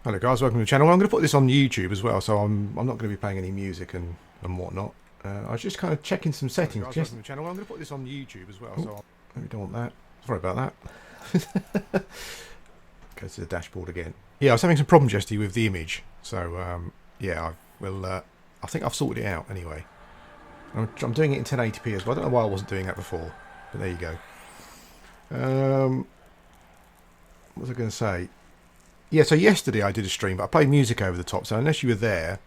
Hello guys, welcome to the channel. I'm going to put this on YouTube as well, so I'm not going to be playing any music and whatnot. I was just kind of checking some settings. Hello guys, welcome to the channel. I'm going to put this on YouTube as well, so we don't want that. Sorry about that. Go to the dashboard again. Yeah, I was having some problems yesterday with the image, so yeah, I think I've sorted it out anyway. I'm doing it in 1080p as well. I don't know why I wasn't doing that before, but there you go. What was I going to say? Yeah, so yesterday I did a stream, but I played music over the top, so unless you were there,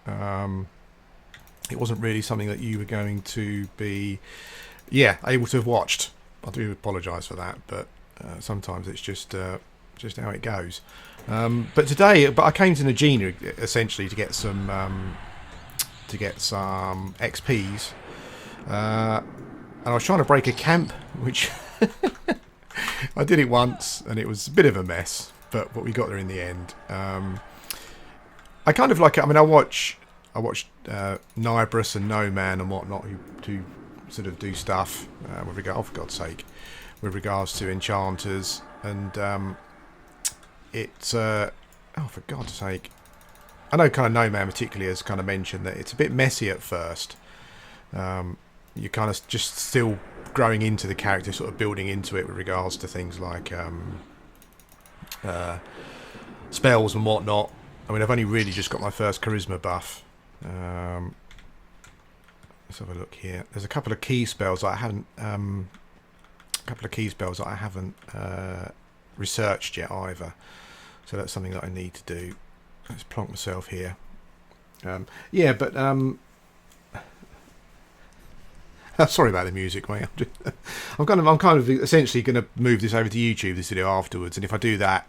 it wasn't really something that you were going to be, able to have watched. I do apologise for that, but sometimes it's just how it goes. But I came to Nagina essentially to get some XPs, and I was trying to break a camp, which I did it once, and it was a bit of a mess. But we got there in the end. I kind of like it. I mean, I watched Nibris and No Man and whatnot who sort of do stuff with regard, oh, for God's sake, with regards to enchanters, and oh, for God's sake, I know kind of No Man particularly has kind of mentioned that it's a bit messy at first. You're kind of just still growing into the character, sort of building into it with regards to things like spells and whatnot. I mean, I've only really just got my first charisma buff. Let's have a look here. There's a couple of key spells that I haven't researched yet either. So that's something that I need to do. Let's plonk myself here. Sorry about the music, mate. I'm kind of essentially going to move this over to YouTube, this video afterwards, and if I do that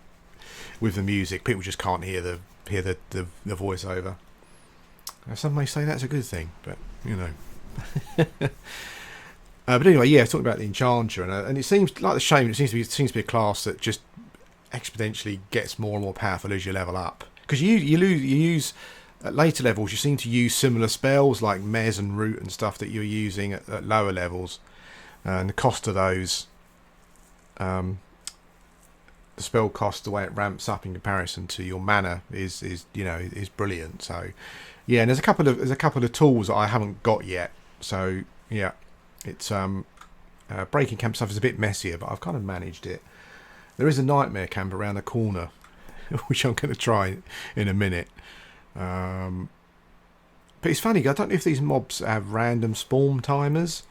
with the music, people just can't hear the voiceover. Some may say that's a good thing, but you know. But anyway, yeah, talking about the Enchanter, and it seems like the Shaman. It seems to be a class that just exponentially gets more and more powerful as you level up, because you use. At later levels, you seem to use similar spells like Mez and Root and stuff that you're using at lower levels, and the cost of those, the spell cost, the way it ramps up in comparison to your mana is brilliant. So, yeah, and there's a couple of tools that I haven't got yet. So yeah, it's breaking camp stuff is a bit messier, but I've kind of managed it. There is a nightmare camp around the corner, which I'm going to try in a minute. But it's funny, I don't know if these mobs have random spawn timers,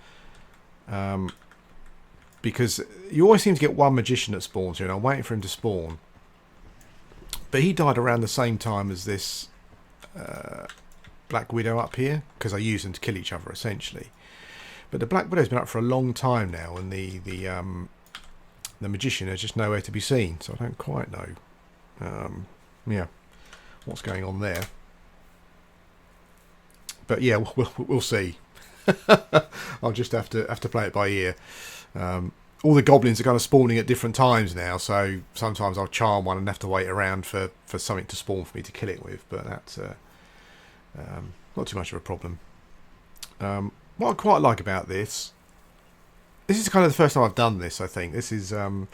because you always seem to get one magician that spawns here, and I'm waiting for him to spawn, but he died around the same time as this Black Widow up here, because I use them to kill each other essentially. But the Black Widow's been up for a long time now, and the magician is just nowhere to be seen, so I don't quite know what's going on there. But yeah, we'll see. I'll just have to play it by ear. All the goblins are kind of spawning at different times now, so sometimes I'll charm one and have to wait around for something to spawn for me to kill it with. But that's not too much of a problem. What I quite like about this is kind of the first time I've done this. I think this is I'm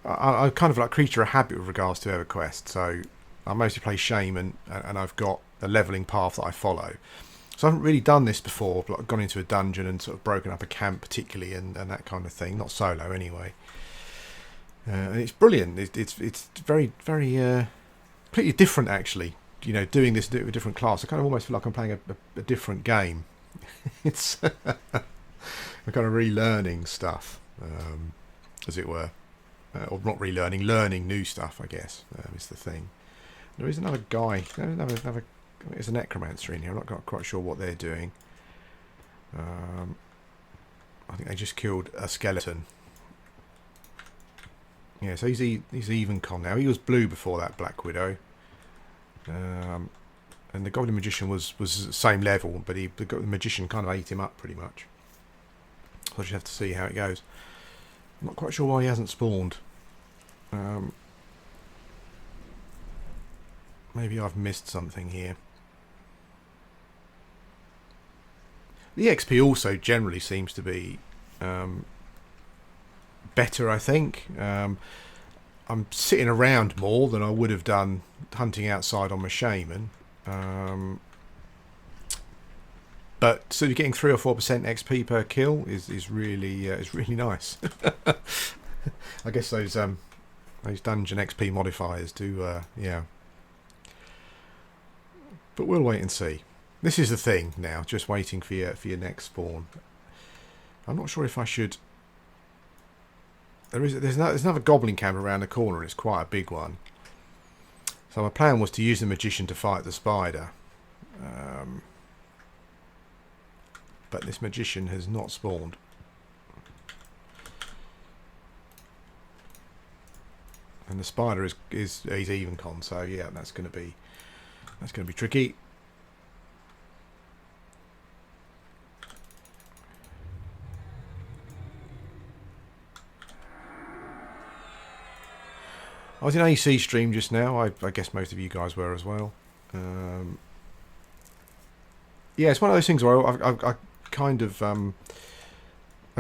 kind of like creature of habit with regards to Everquest. So I mostly play Shaman, and I've got a leveling path that I follow. So I haven't really done this before, but I've gone into a dungeon and sort of broken up a camp particularly, and that kind of thing. Not solo anyway. And it's brilliant. It's very, very completely different actually. You know, doing this with a different class, I kind of almost feel like I'm playing a different game. It's I'm kind of relearning stuff, as it were. Or not relearning, learning new stuff, I guess, is the thing. There is another guy. There's a necromancer in here. I'm not quite sure what they're doing. I think they just killed a skeleton. Yeah, so he's even con now. He was blue before that Black Widow. And the Goblin Magician was the same level, but the Magician kind of ate him up pretty much. So I just have to see how it goes. I'm not quite sure why he hasn't spawned. Maybe I've missed something here. The XP also generally seems to be better, I think. I'm sitting around more than I would have done hunting outside on my shaman. But so you're getting 3 or 4% XP per kill is really nice. I guess those dungeon XP modifiers do yeah. But we'll wait and see. This is the thing now, just waiting for your next spawn. I'm not sure if I should. There's another goblin camp around the corner, and it's quite a big one. So my plan was to use the magician to fight the spider. But this magician has not spawned. And the spider is even con, so yeah, that's going to be tricky. I was in AC stream just now. I guess most of you guys were as well. Yeah, it's one of those things where I kind of a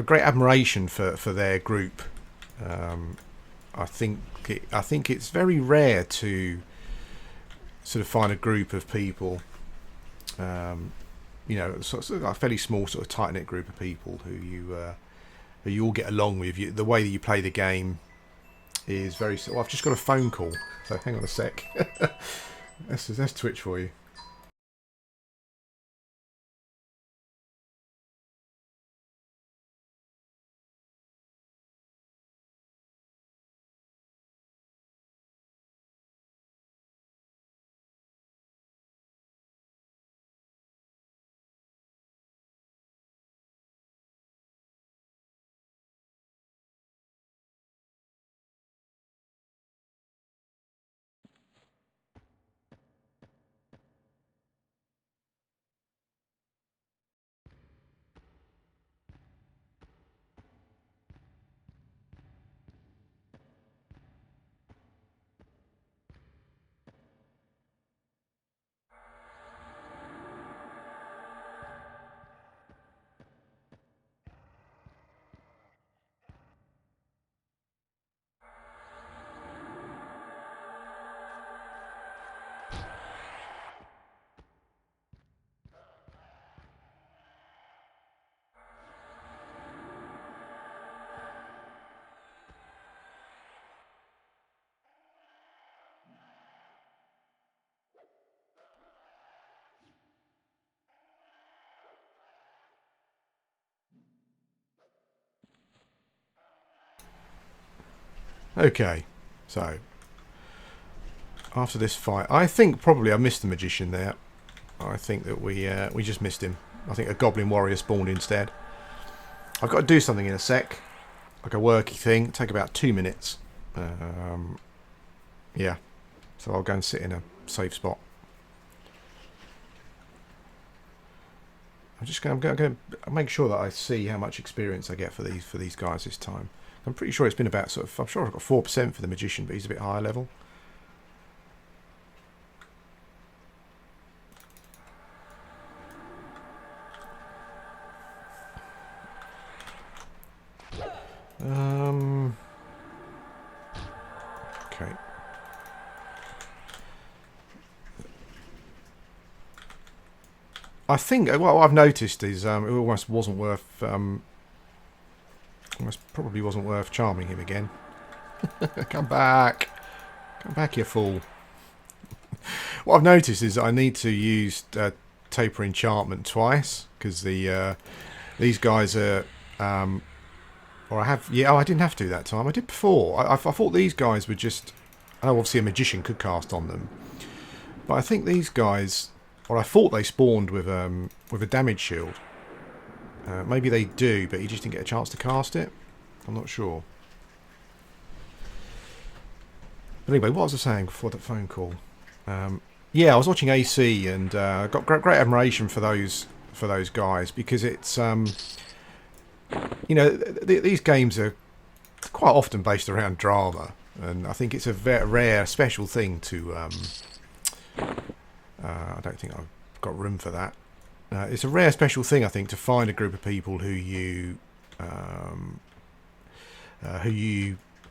great admiration for their group. I think it's very rare to sort of find a group of people, you know, sort of a fairly small, sort of tight knit group of people who you all get along with. The way that you play the game is very. Well, I've just got a phone call, so hang on a sec. That's Twitch for you. Okay, so after this fight, I think probably I missed the magician there. I think that we just missed him. I think a goblin warrior spawned instead. I've got to do something in a sec, like a worky thing. Take about 2 minutes. Yeah, so I'll go and sit in a safe spot. I'm going to make sure that I see how much experience I get for these guys this time. I'm pretty sure it's been about sort of. I'm sure I've got 4% for the magician, but he's a bit higher level. Okay. I think what I've noticed is it almost wasn't worth. Almost probably wasn't worth charming him again. Come back, you fool. What I've noticed is I need to use taper enchantment twice because these guys are. Or I have, yeah. Oh, I didn't have to do that time. I did before. I thought these guys were just. Oh, obviously a magician could cast on them, but I think these guys, or I thought they spawned with a damage shield. Maybe they do, but he just didn't get a chance to cast it. I'm not sure. But anyway, what was I saying before that phone call? Yeah, I was watching AC and got great admiration for those guys because it's you know these games are quite often based around drama, and I think it's a very rare, special thing to. I don't think I've got room for that. It's a rare, special thing, I think, to find a group of people who you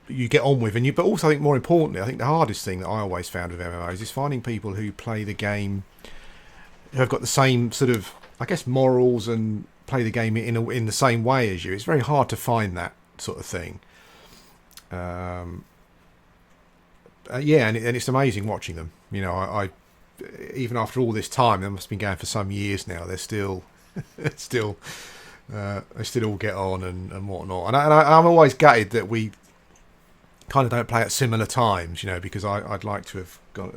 you get on with, but also I think more importantly, I think the hardest thing that I always found with MMOs is finding people who play the game, who have got the same sort of, I guess, morals and play the game in the same way as you. It's very hard to find that sort of thing. Yeah, and it's amazing watching them. You know, I even after all this time, they must have been going for some years now. They're still, still, they still all get on and whatnot. And I'm always gutted that we kind of don't play at similar times. You know, because I'd like to have got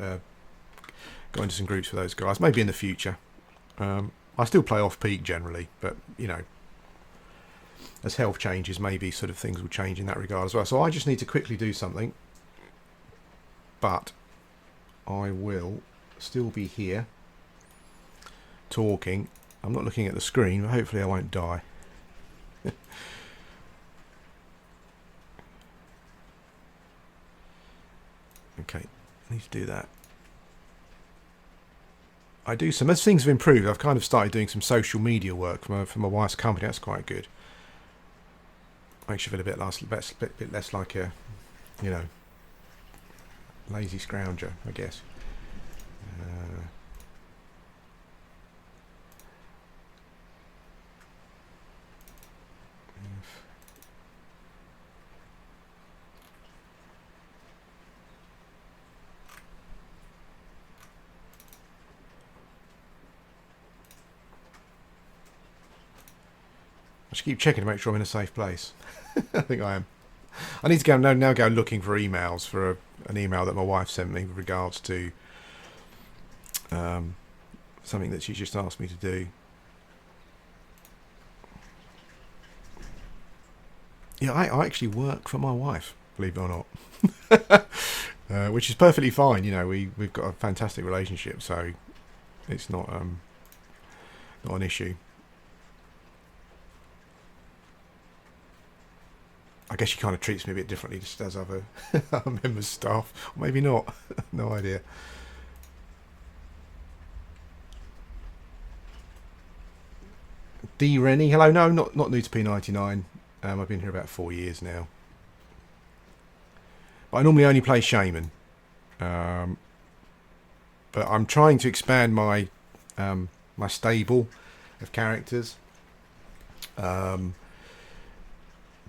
into some groups with those guys. Maybe in the future. I still play off peak generally, but you know, as health changes, maybe sort of things will change in that regard as well. So I just need to quickly do something, but I will still be here talking. I'm not looking at the screen, but hopefully I won't die. Okay, I need to do that. I do some, as things have improved, I've kind of started doing some social media work for my wife's company. That's quite good. Makes you feel a bit less like a, you know, lazy scrounger, I guess. I should keep checking to make sure I'm in a safe place. I think I am. I need to now go looking for emails for an email that my wife sent me with regards to something that she just asked me to do. Yeah, I actually work for my wife, believe it or not, which is perfectly fine. You know, we've got a fantastic relationship, so it's not an issue. I guess she kind of treats me a bit differently just as other members of staff. Or maybe not. No idea. D. Rennie, hello. No, not new to P99. I've been here about 4 years now. But I normally only play Shaman. But I'm trying to expand my my stable of characters.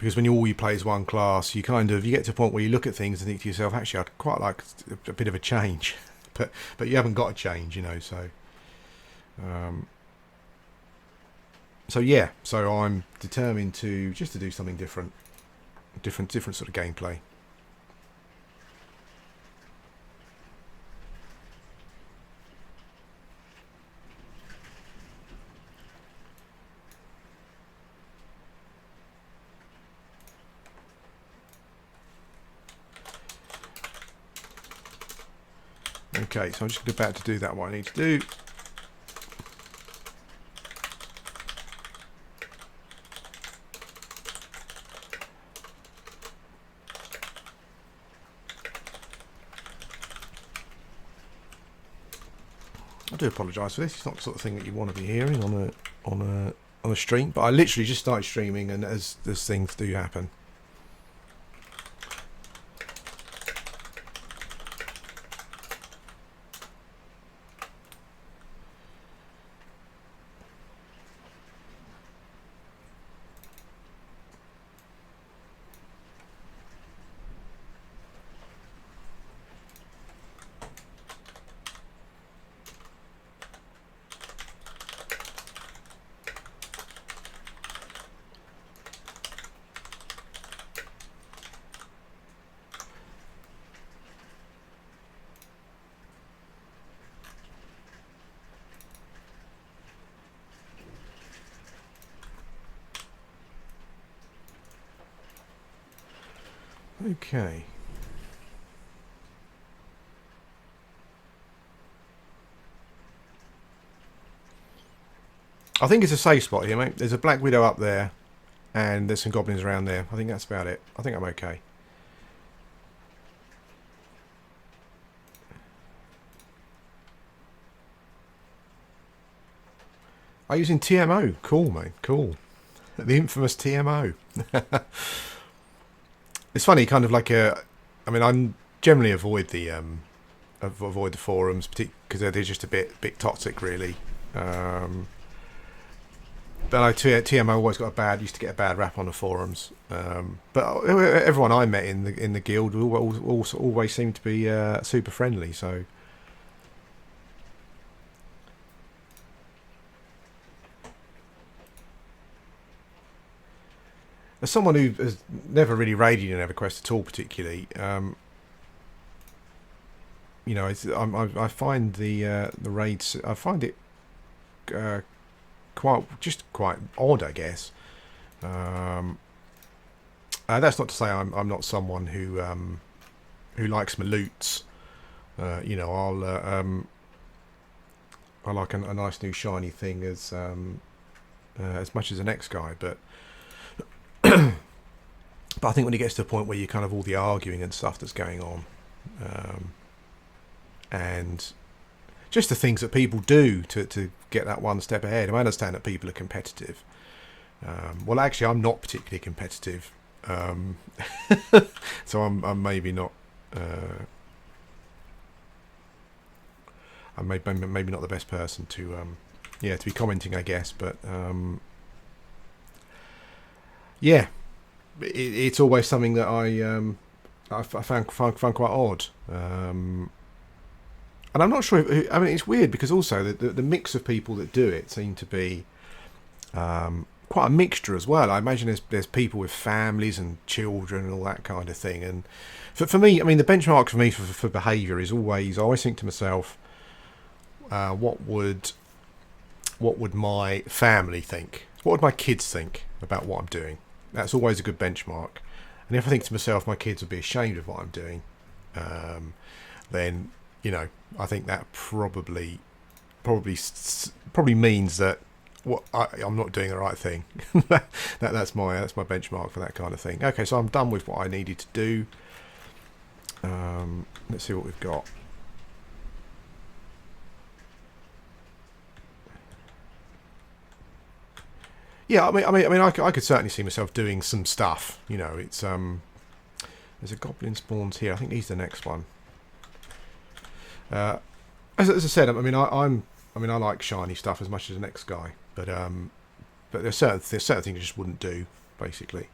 Because when all you play is one class, you get to a point where you look at things and think to yourself, actually, I'd quite like a bit of a change, but you haven't got a change, you know. So yeah, so I'm determined to do something different sort of gameplay. Okay, so I'm just about to do that, what I need to do. I do apologise for this. It's not the sort of thing that you want to be hearing on a stream, but I literally just started streaming, and as things do happen. Okay. I think it's a safe spot here, mate. There's a Black Widow up there, and there's some goblins around there. I think that's about it. I think I'm okay. I'm using TMO. Cool, mate. Cool. The infamous TMO. it's funny, kind of like a. I mean, I generally avoid the forums, because they're just a bit toxic, really. Um, but TM always used to get a bad rap on the forums. But everyone I met in the guild always seemed to be super friendly. So as someone who has never really raided in EverQuest at all, particularly, I find the raids. I find it uh, quite odd, I guess. That's not to say I'm not someone who likes my loots. I like a nice new shiny thing as much as the next guy, but I think when it gets to the point where you kind of all the arguing and stuff that's going on, and just the things that people do to get that one step ahead. I understand that people are competitive. Well, actually, I'm not particularly competitive, so I'm maybe not. I'm maybe not the best person to be commenting, I guess. But it's always something that I found quite odd. And I'm not sure. I mean, it's weird because also the mix of people that do it seem to be quite a mixture as well. I imagine there's people with families and children and all that kind of thing. And for me, I mean, the benchmark for me for behaviour is always, I always think to myself, what would my family think? What would my kids think about what I'm doing? That's always a good benchmark. And if I think to myself, my kids would be ashamed of what I'm doing, then I think that probably means that I'm not doing the right thing. that's my benchmark for that kind of thing. Okay, so I'm done with what I needed to do. Let's see what we've got. Yeah, I mean, I could certainly see myself doing some stuff. It's there's a goblin spawns here. I think he's the next one. As I said, I mean, I like shiny stuff as much as the next guy, but there's certain things I just wouldn't do, basically.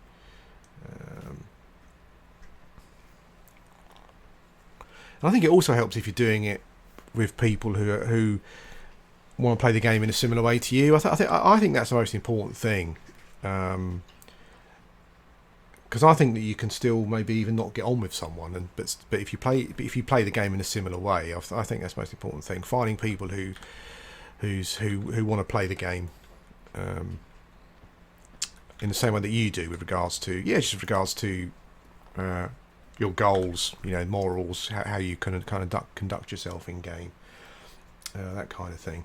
And I think it also helps if you're doing it with people who want to play the game in a similar way to you. I think that's the most important thing. Because I think that you can still maybe even not get on with someone, but if you play the game in a similar way, I think that's the most important thing. Finding people who want to play the game in the same way that you do, with regards to your goals, morals, how you can kind of conduct yourself in game, that kind of thing.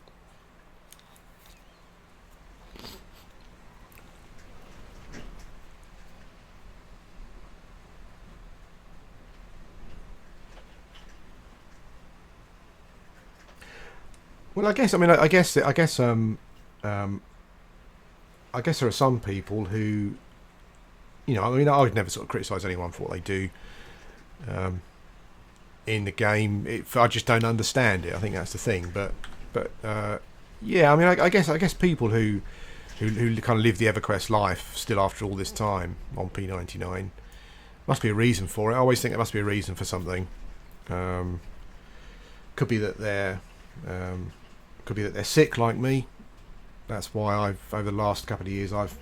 Well, I guess there are some people who, I mean, I would never sort of criticise anyone for what they do in the game. I just don't understand it. I think that's the thing. But yeah, I mean, I guess people who kind of live the EverQuest life still after all this time on P99, must be a reason for it. I always think there must be a reason for something. Could be that they're sick like me. That's why over the last couple of years I've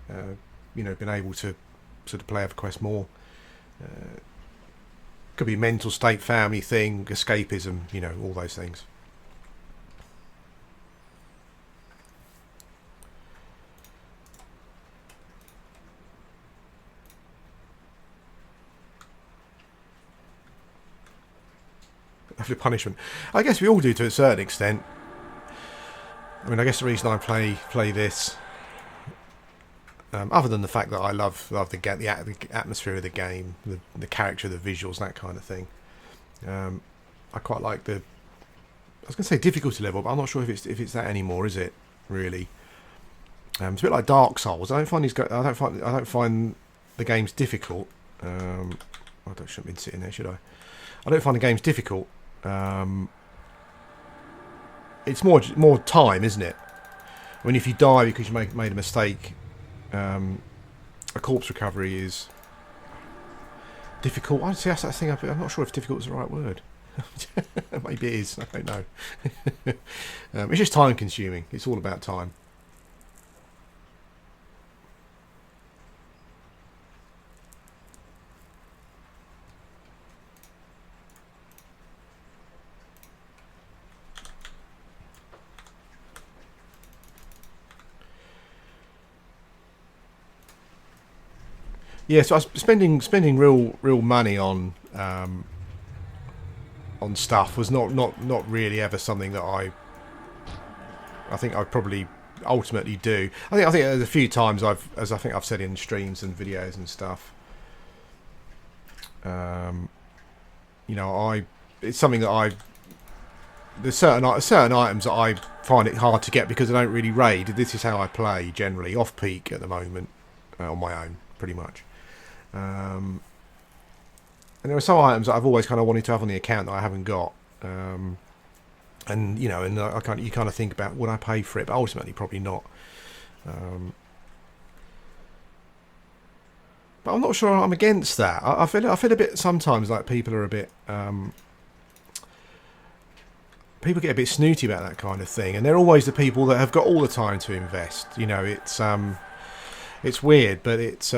been able to sort of play EverQuest more. Could be mental state, family thing, escapism, all those things. After punishment, I guess we all do to a certain extent. I mean, I guess the reason I play this, other than the fact that I love the atmosphere of the game, the character, the visuals, that kind of thing. I quite like I was going to say difficulty level, but I'm not sure if it's that anymore. Is it really? It's a bit like Dark Souls. I don't find the games difficult. I shouldn't have been sitting there, should I? I don't find the games difficult. It's more time, isn't it? I mean, if you die because you made a mistake, a corpse recovery is difficult. I'd say that's that thing. I'm not sure if difficult is the right word. Maybe it is. I don't know. It's just time consuming. It's all about time. Yeah, so I was spending real money on stuff was not really ever something that I think I'd probably ultimately do. I think there's a few times I think I've said in streams and videos and stuff. It's something that there's certain items that I find it hard to get because I don't really raid. This is how I play generally, off peak at the moment, on my own, pretty much. And there are some items that I've always kind of wanted to have on the account that I haven't got. You kind of think about, would I pay for it? But ultimately, probably not. But I'm not sure I'm against that. I feel a bit sometimes like people are a bit. People get a bit snooty about that kind of thing, and they're always the people that have got all the time to invest. It's weird, but it's.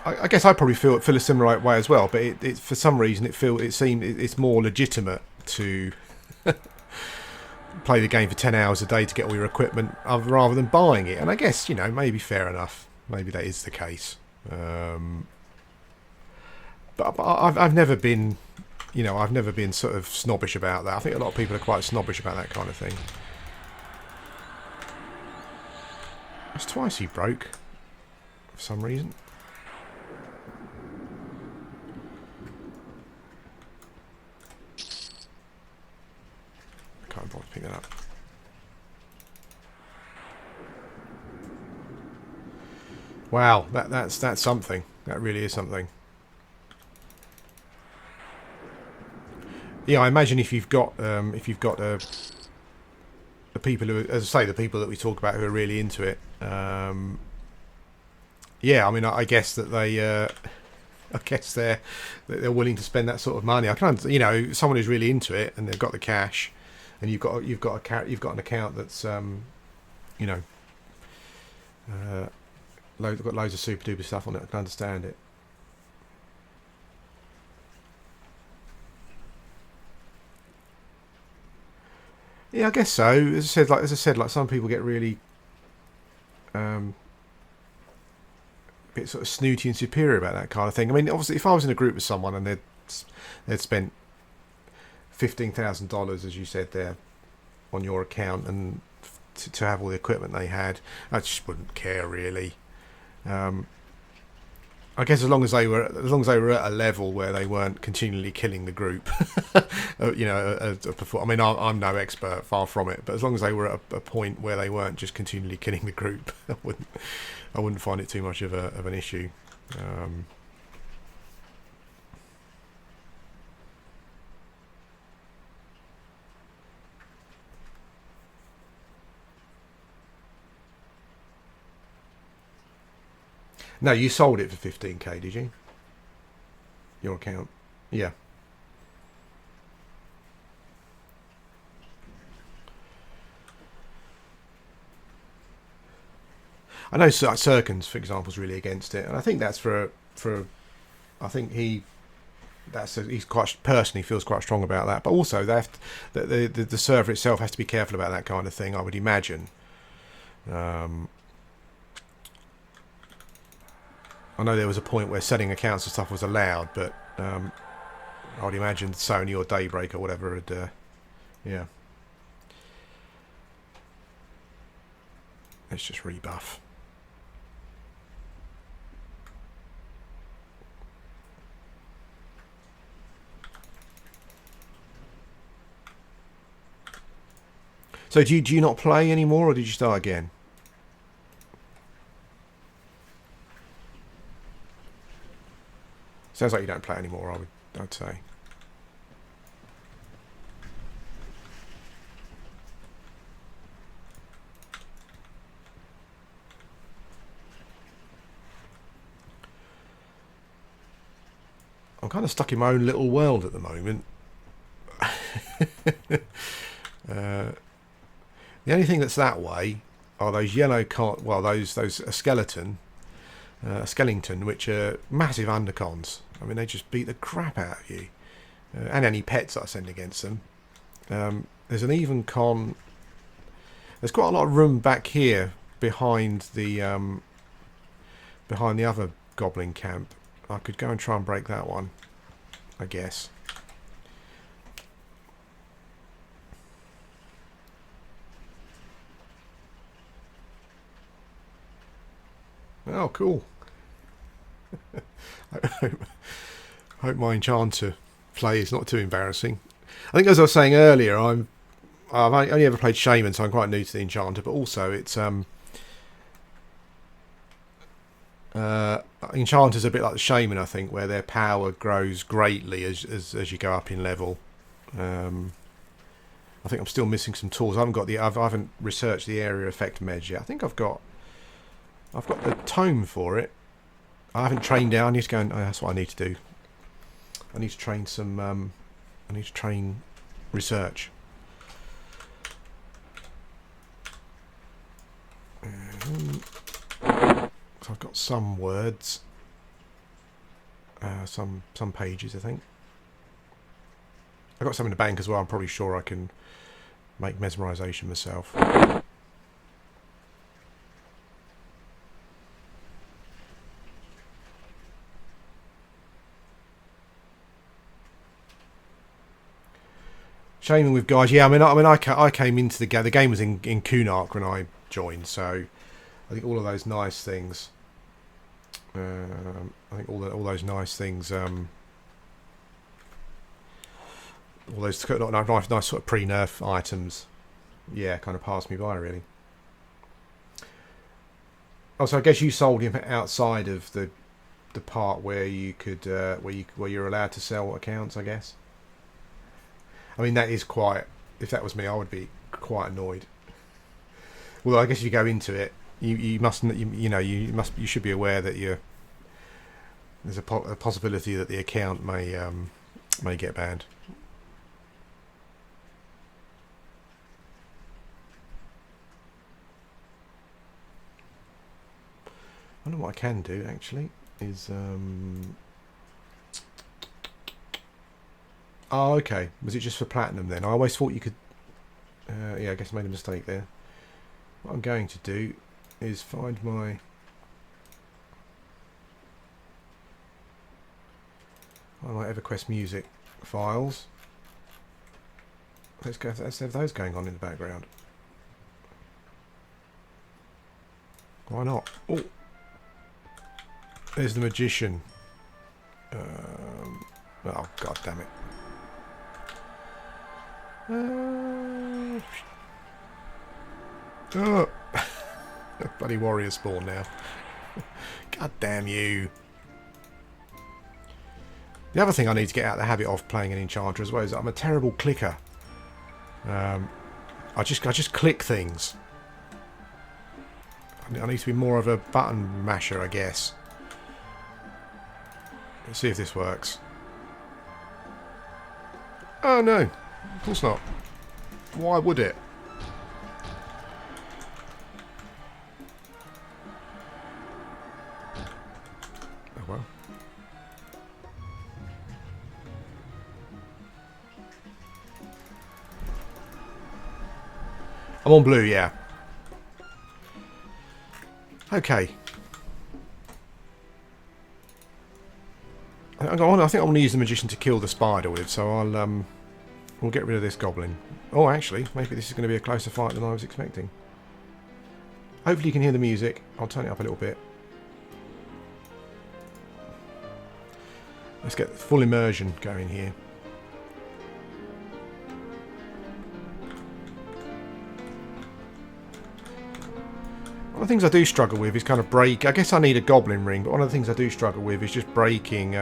I guess I probably feel a similar way as well, but it for some reason it's more legitimate to play the game for 10 hours a day to get all your equipment rather than buying it. And I guess maybe fair enough, maybe that is the case. But I've never been sort of snobbish about that. I think a lot of people are quite snobbish about that kind of thing. That's twice he broke for some reason. Can't bother to pick that up. Wow, that's something. That really is something. Yeah, I imagine if you've got the people who, as I say, the people that we talk about who are really into it. Yeah, I mean, I guess that they're willing to spend that sort of money. I can't, someone who's really into it and they've got the cash. And you've got an account that's got loads of super duper stuff on it. I can understand it. Yeah, I guess so. As I said, like some people get really a bit sort of snooty and superior about that kind of thing. I mean, obviously, if I was in a group with someone and they'd spent $15,000, as you said there, on your account, and to have all the equipment they had, I just wouldn't care really. I guess as long as they were at a level where they weren't continually killing the group, I mean, I'm no expert, far from it, but as long as they were at a point where they weren't just continually killing the group, I wouldn't find it too much of an issue. No, you sold it for 15k, did you? Your account? Yeah. I know Sirkins, for example, is really against it, and I think that's for I think he's quite personally feels quite strong about that. But also, the server itself has to be careful about that kind of thing, I would imagine. I know there was a point where selling accounts and stuff was allowed, but I would imagine Sony or Daybreak or whatever would, yeah. Let's just rebuff. So do you not play anymore, or did you start again? Sounds like you don't play anymore, I'd say. I'm kind of stuck in my own little world at the moment. The only thing that's that way are those yellow those skeleton, which are massive undercons. I mean, they just beat the crap out of you, and any pets that I send against them. There's an even con. There's quite a lot of room back here behind the other goblin camp. I could go and try and break that one, I guess. Oh, cool. I hope my Enchanter play is not too embarrassing. I think, as I was saying earlier, I've only ever played Shaman, so I'm quite new to the Enchanter. But also, it's Enchanter's a bit like the Shaman, I think, where their power grows greatly as you go up in level. I think I'm still missing some tools. I haven't researched the area effect medge yet. I think I've got the tome for it. I haven't trained down. I need to go and that's what I need to do. I need to train some. I need to train research. So I've got some words, some pages. I think I've got some in the bank as well. I'm probably sure I can make mesmerization myself. Shaming with guys, yeah. I came into the game. The game was in Kunark when I joined, so I think all of those nice things. I think all those nice things. All those nice sort of pre-nerf items. Yeah, kind of passed me by really. Also, I guess you sold him outside of the part where you could where you're allowed to sell accounts, I guess. I mean, that is quite. If that was me, I would be quite annoyed. Well, I guess if you go into it, you should be aware that there's a possibility that the account may get banned. I know what I can do actually is. Oh, okay. Was it just for platinum then? I always thought you could... yeah, I guess I made a mistake there. What I'm going to do is find my... Everquest music files. Let's have those going on in the background. Why not? Oh! There's the magician. Oh, god damn it. Oh. Bloody warrior spawn now. God damn you. The other thing I need to get out of the habit of playing an Enchanter as well is that I'm a terrible clicker. I just click things. I need to be more of a button masher, I guess. Let's see if this works. Oh no, of course not. Why would it? Oh well. I'm on blue, yeah. Okay. I think I want to use the magician to kill the spider with, so we'll get rid of this goblin. Oh, actually, maybe this is going to be a closer fight than I was expecting. Hopefully you can hear the music. I'll turn it up a little bit. Let's get full immersion going here. One of the things I do struggle with is kind of I guess I need a goblin ring, but one of the things I do struggle with is just breaking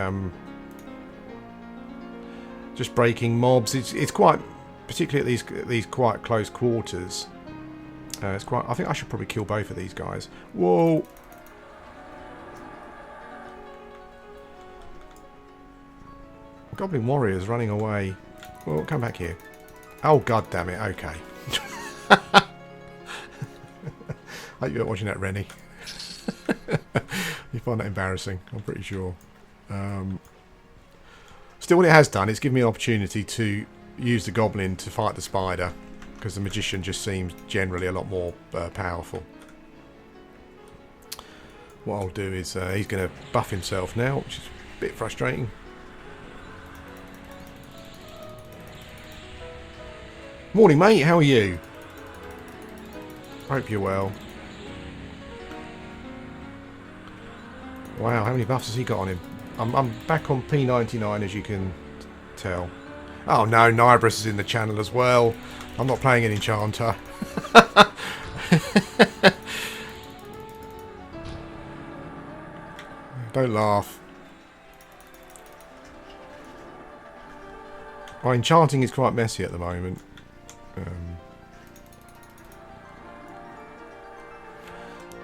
just breaking mobs. It's quite, particularly at these quite close quarters. It's quite. I think I should probably kill both of these guys. Whoa! Goblin warriors running away. Well, come back here. Oh god damn it! Okay. I hope you weren't watching that, Rennie. You find that embarrassing, I'm pretty sure. Still, what it has done, it's given me an opportunity to use the goblin to fight the spider, because the magician just seems generally a lot more powerful. What I'll do is he's going to buff himself now, which is a bit frustrating. Morning, mate. How are you? Hope you're well. Wow, how many buffs has he got on him? I'm back on P99, as you can tell. Oh no, Nibris is in the channel as well. I'm not playing an Enchanter. Don't laugh. My enchanting is quite messy at the moment.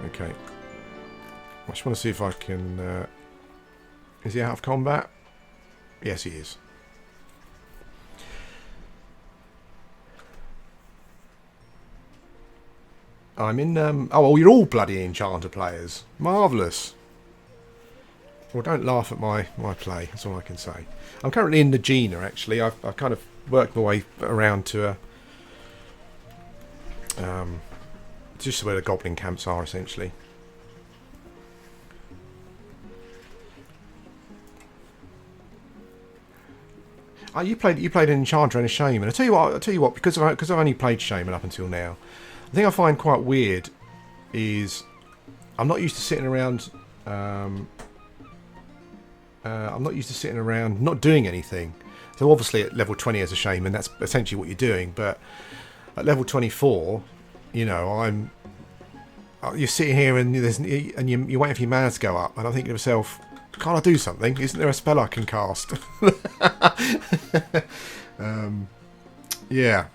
Okay. I just want to see if I can... is he out of combat? Yes, he is. I'm in... oh, well, you're all bloody Enchanter players. Marvellous. Well, don't laugh at my play. That's all I can say. I'm currently in Nagina, actually. I've kind of worked my way around to just where the goblin camps are, essentially. Oh, you played an Enchanter and a Shaman. I tell you what, because I've only played Shaman up until now, the thing I find quite weird is I'm not used to sitting around. I'm not used to sitting around not doing anything. So obviously at level 20 as a Shaman, that's essentially what you're doing. But at level 24, you know, you're sitting here and you're waiting for your mana to go up, and I'm thinking to myself, can't I do something? Isn't there a spell I can cast? Yeah,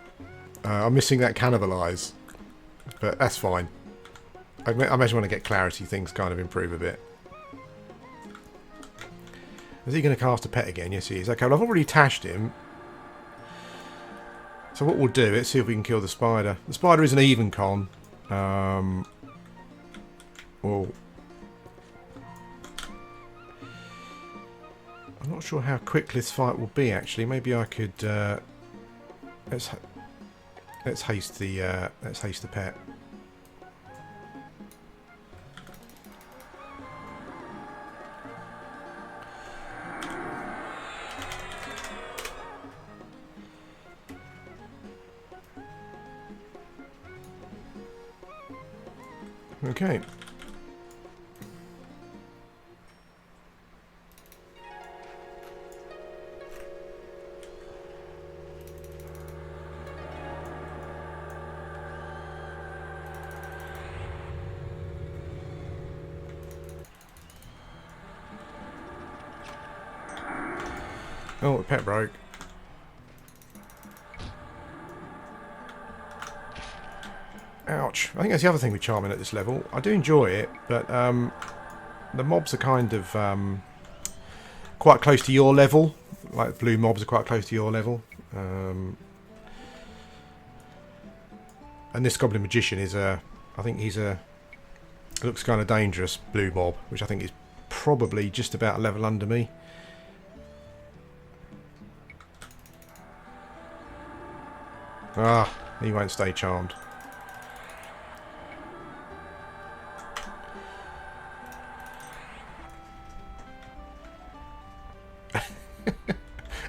I'm missing that cannibalise, but that's fine. I imagine when I get clarity, things kind of improve a bit. Is he going to cast a pet again? Yes, he is. Okay, well, I've already tashed him. So what we'll do, let's see if we can kill the spider. The spider is an even con. Well, I'm not sure how quick this fight will be, actually. Maybe I could... let's haste the pet. Okay. Oh, the pet broke. Ouch. I think that's the other thing with Charming at this level. I do enjoy it, but the mobs are kind of quite close to your level. Like blue mobs are quite close to your level. And this Goblin Magician is I think he's looks kind of dangerous blue mob, which I think is probably just about a level under me. Ah, he won't stay charmed.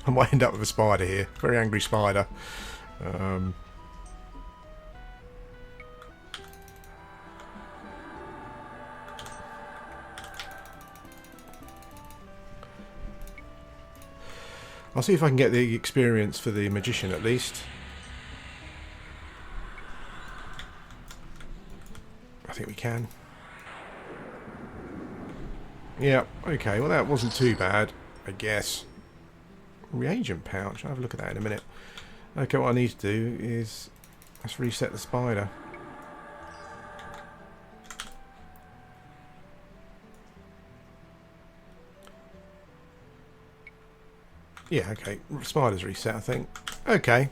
I might end up with a spider here. Very angry spider. I'll see if I can get the experience for the magician at least. I think we can. Yeah, okay, well that wasn't too bad, I guess. reagent pouch. I'll have a look at that in a minute. Okay, what I need to do is let's reset the spider. Yeah, okay. Spider's reset, I think. Okay.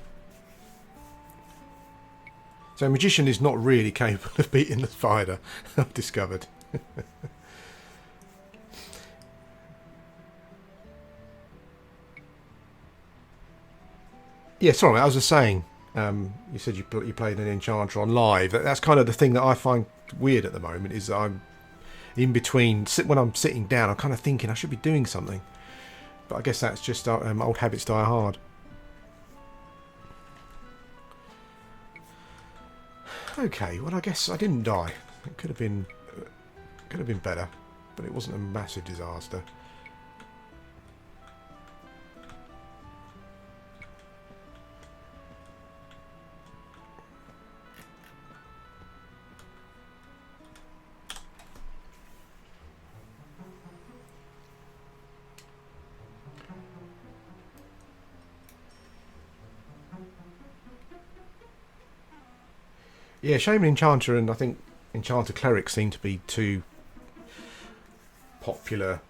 So Magician is not really capable of beating the spider, I've discovered. Yeah, sorry, mate, I was just saying, you said you played an Enchanter on live. That's kind of the thing that I find weird at the moment, is that I'm in between, when I'm sitting down, I'm kind of thinking I should be doing something. But I guess that's just old habits die hard. Okay, well I guess I didn't die. It could have been better, but it wasn't a massive disaster. Yeah, Shaman Enchanter and I think Enchanter Cleric seem to be two popular.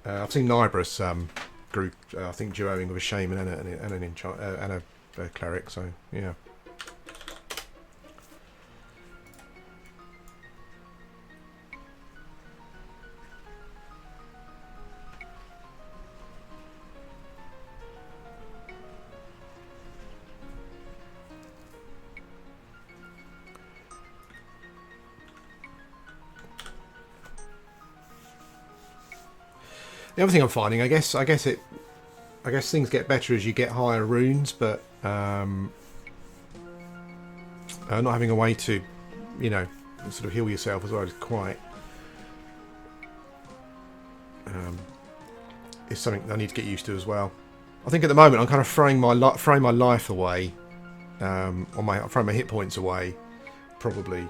I've seen Nibris group, I think duoing with a Shaman and an Enchanter and a Cleric. So yeah. The other thing I'm finding, I guess things get better as you get higher runes, but not having a way to, you know, sort of heal yourself as well is quite. Is something I need to get used to as well. I think at the moment I'm kind of throwing my life away, throwing my hit points away, probably.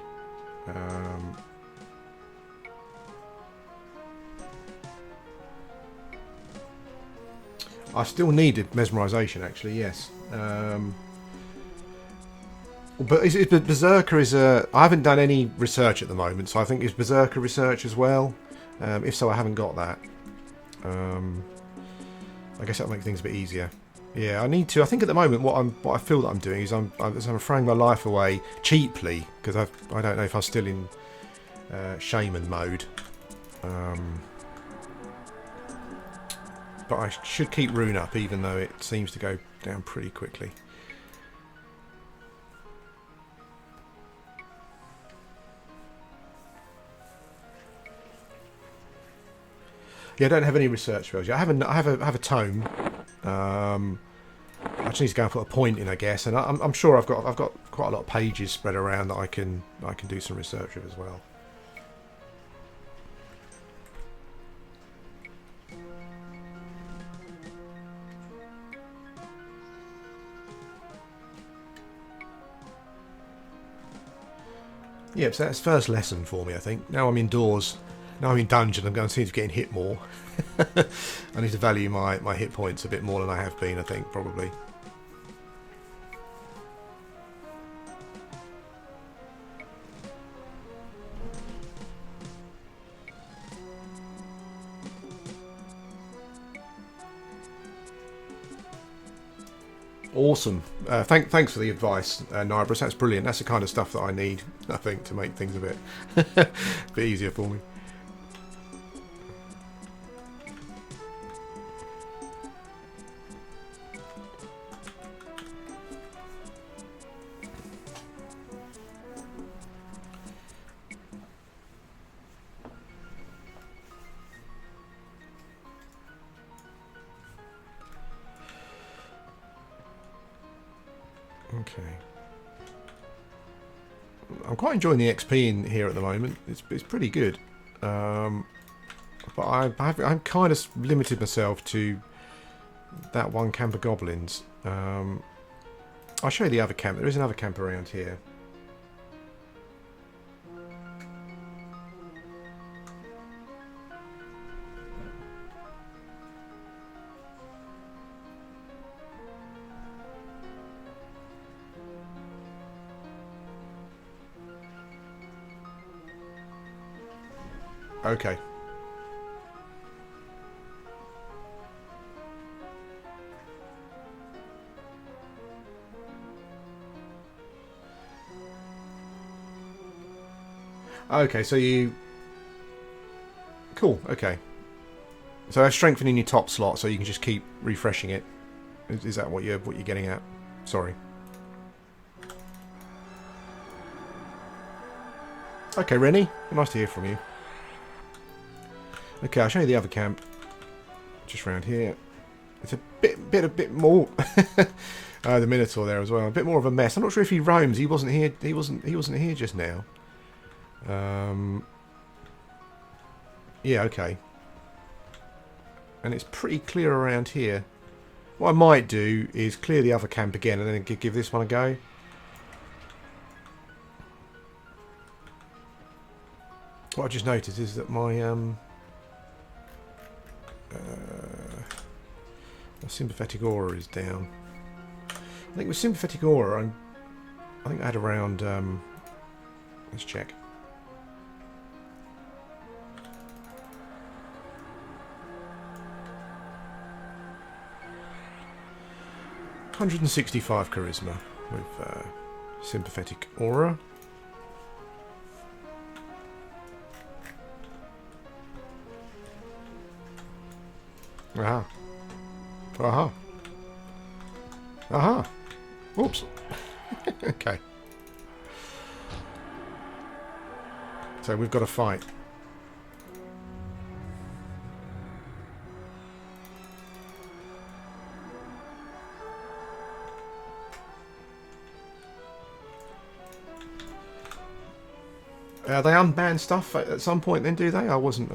I still needed mesmerization, actually. Yes, but is Berserker is a? I haven't done any research at the moment, so I think is Berserker research as well. If so, I haven't got that. I guess that'll make things a bit easier. Yeah, I need to. I think at the moment, what I feel that I'm doing is I'm throwing my life away cheaply because I don't know if I'm still in shaman mode. But I should keep rune up, even though it seems to go down pretty quickly. Yeah, I don't have any research spells yet. I have a tome. I just need to go and put a point in, I guess, and I'm sure I've got quite a lot of pages spread around that I can do some research with as well. Yeah, so that's first lesson for me, I think. Now I'm indoors. Now I'm in dungeon. I'm going to seem to be getting hit more. I need to value my hit points a bit more than I have been, I think, probably. Awesome. Thanks for the advice, Nibris. That's brilliant. That's the kind of stuff that I need, I think, to make things a bit easier for me. Okay. I'm quite enjoying the XP in here at the moment. It's pretty good. But I've kind of limited myself to that one camp of goblins. I'll show you the other camp. There is another camp around here. Okay. Okay, so you... Cool, okay. So that's strengthening your top slot, so you can just keep refreshing it. Is that what you're getting at? Sorry. Okay, Rennie. Nice to hear from you. Okay, I'll show you the other camp. Just around here. It's a bit more. The Minotaur there as well. A bit more of a mess. I'm not sure if he roams. He wasn't here. He wasn't here just now. Yeah. Okay. And it's pretty clear around here. What I might do is clear the other camp again and then give this one a go. What I just noticed is that my sympathetic aura is down. I think with sympathetic aura, I think I had around. Let's check. $165 charisma with sympathetic aura. Aha. Aha. Aha. Oops. Okay. So we've got a fight. They unban stuff at some point then, do they? I wasn't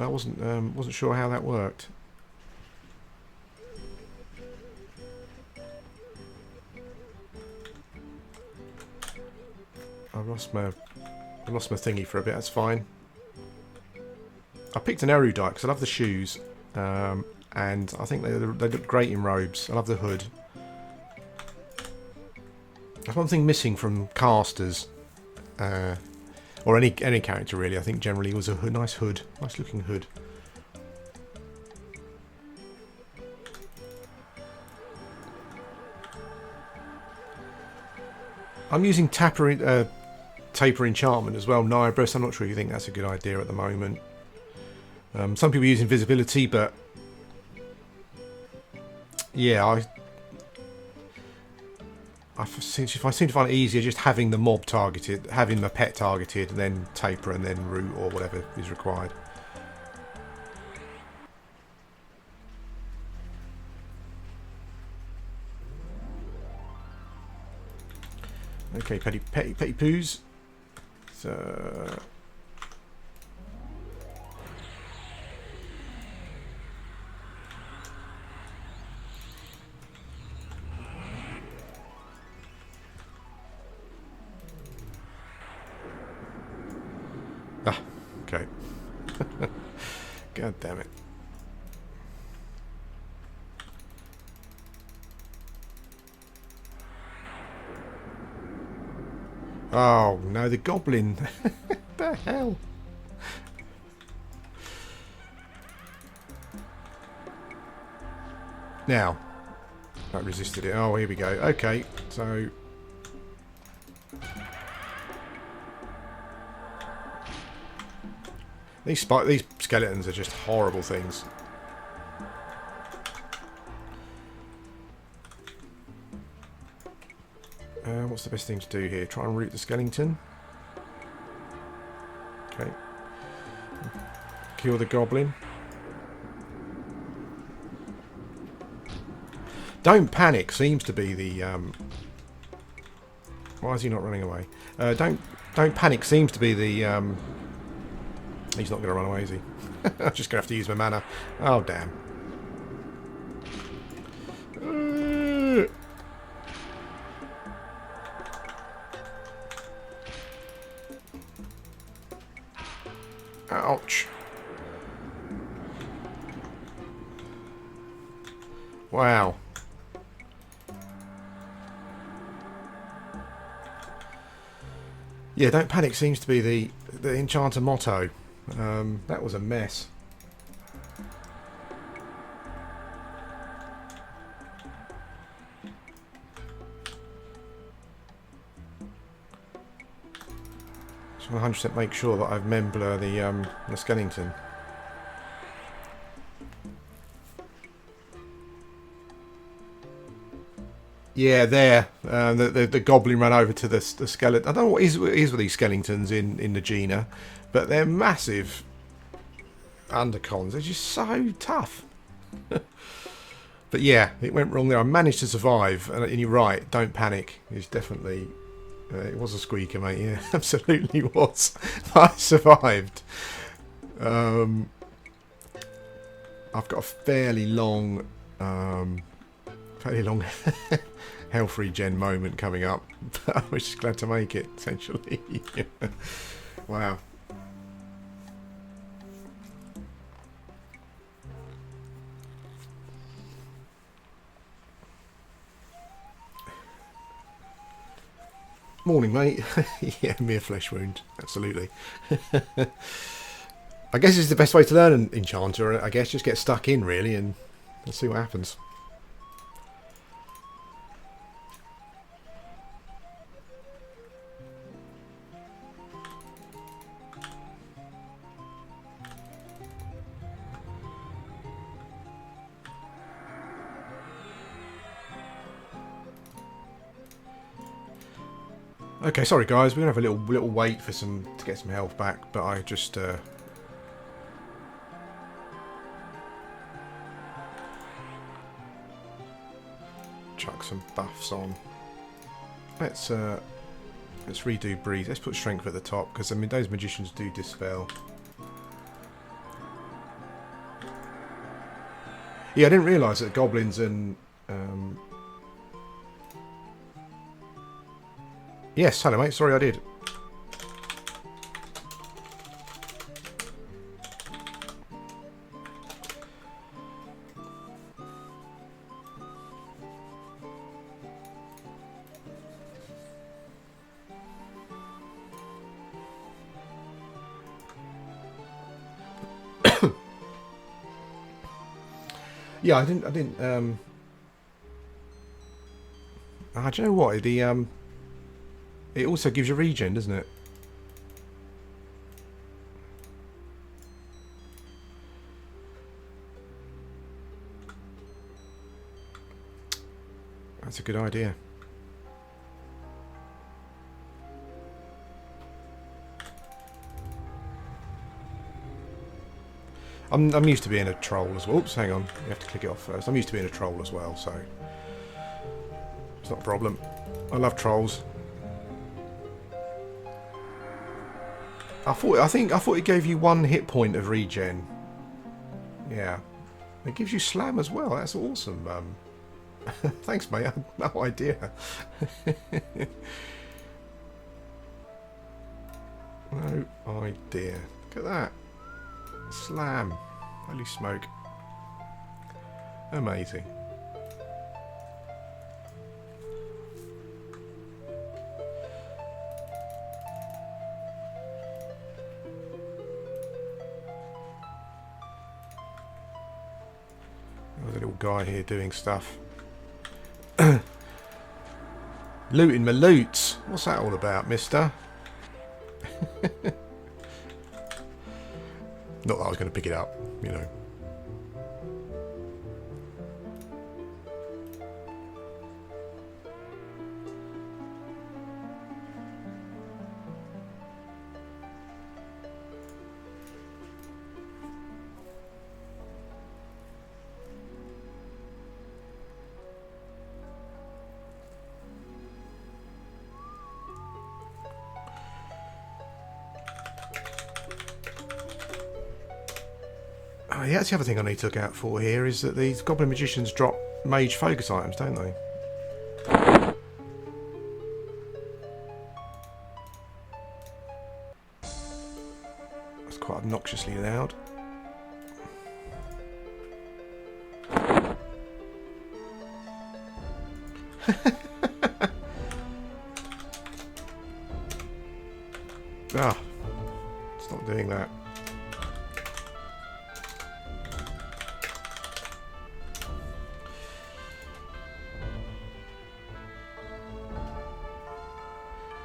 sure how that worked. I lost my thingy for a bit. That's fine. I picked an erudite because I love the shoes, and I think they look great in robes. I love the hood. There's one thing missing from casters, or any character really. I think generally was a nice hood, nice looking hood. I'm using taper enchantment as well, Nibris. I'm not sure if you think that's a good idea at the moment. Some people use invisibility, but yeah, I seem to find it easier just having the mob targeted, having the pet targeted, and then taper and then root or whatever is required. Okay, petty poos. So okay. God damn it. Oh no, the goblin. What the hell? Now, that resisted it. Oh, here we go. Okay, so these skeletons are just horrible things. What's the best thing to do here? Try and root the skeleton. Okay. Kill the goblin. Don't panic seems to be the why is he not running away? Don't panic seems to be the he's not going to run away, is he? I'm just going to have to use my mana. Oh damn. Ouch. Wow. Yeah, don't panic seems to be the Enchanter motto. That was a mess. Just 100% make sure that I've memblur the skeleton. Yeah, there. The goblin ran over to the skeleton. I don't know what is with these skeletons in the Gina, but they're massive undercons. They're just so tough. But yeah, it went wrong there. I managed to survive, and you're right. Don't panic. It's definitely it was a squeaker, mate. Yeah, absolutely was. I survived. I've got a fairly long health regen moment coming up. I was just glad to make it, essentially. Wow. Morning, mate. Yeah, mere flesh wound. Absolutely. I guess it's the best way to learn an Enchanter. I guess just get stuck in, really, and let's see what happens. Okay, sorry guys, we're gonna have a little wait for to get some health back, but I just chuck some buffs on. Let's redo breathe. Let's put strength at the top, because I mean those magicians do dispel. Yeah, I didn't realise that goblins and yes, hello mate, sorry I did. Yeah, I didn't do you know what? It also gives you regen, doesn't it? That's a good idea. I'm used to being a troll as well. Oops, hang on. You have to click it off first. I'm used to being a troll as well, so it's not a problem. I love trolls. I thought it gave you 1 hit point of regen. Yeah, it gives you slam as well. That's awesome. Thanks, mate. I had no idea. No idea. Look at that. Slam. Holy smoke. Amazing. There's a little guy here doing stuff. Looting my loots. What's that all about, mister? Not that I was going to pick it up, you know. Oh, yeah, that's the other thing I need to look out for here is that these goblin magicians drop mage focus items, don't they? That's quite obnoxiously loud. Ah, stop doing that.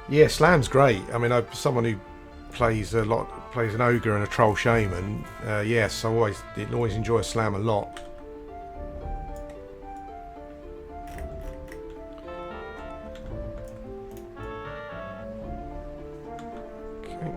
Yeah, Slam's great. I mean, someone who plays a lot, plays an ogre and a troll shaman. Yes, I always enjoy Slam a lot. Okay.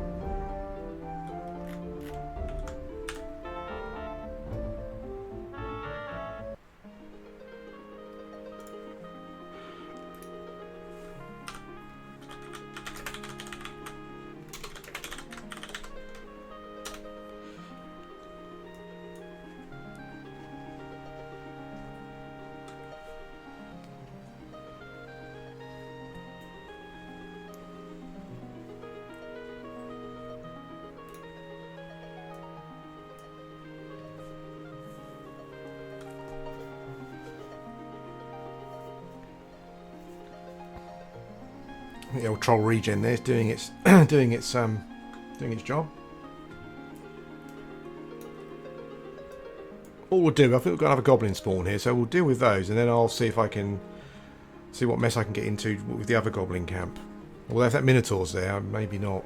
The old troll regen there is doing its doing its job. All we'll do, I think we've got another goblin spawn here, so we'll deal with those, and then I'll see if I can see what mess I can get into with the other goblin camp. Although if that minotaur's there, maybe not.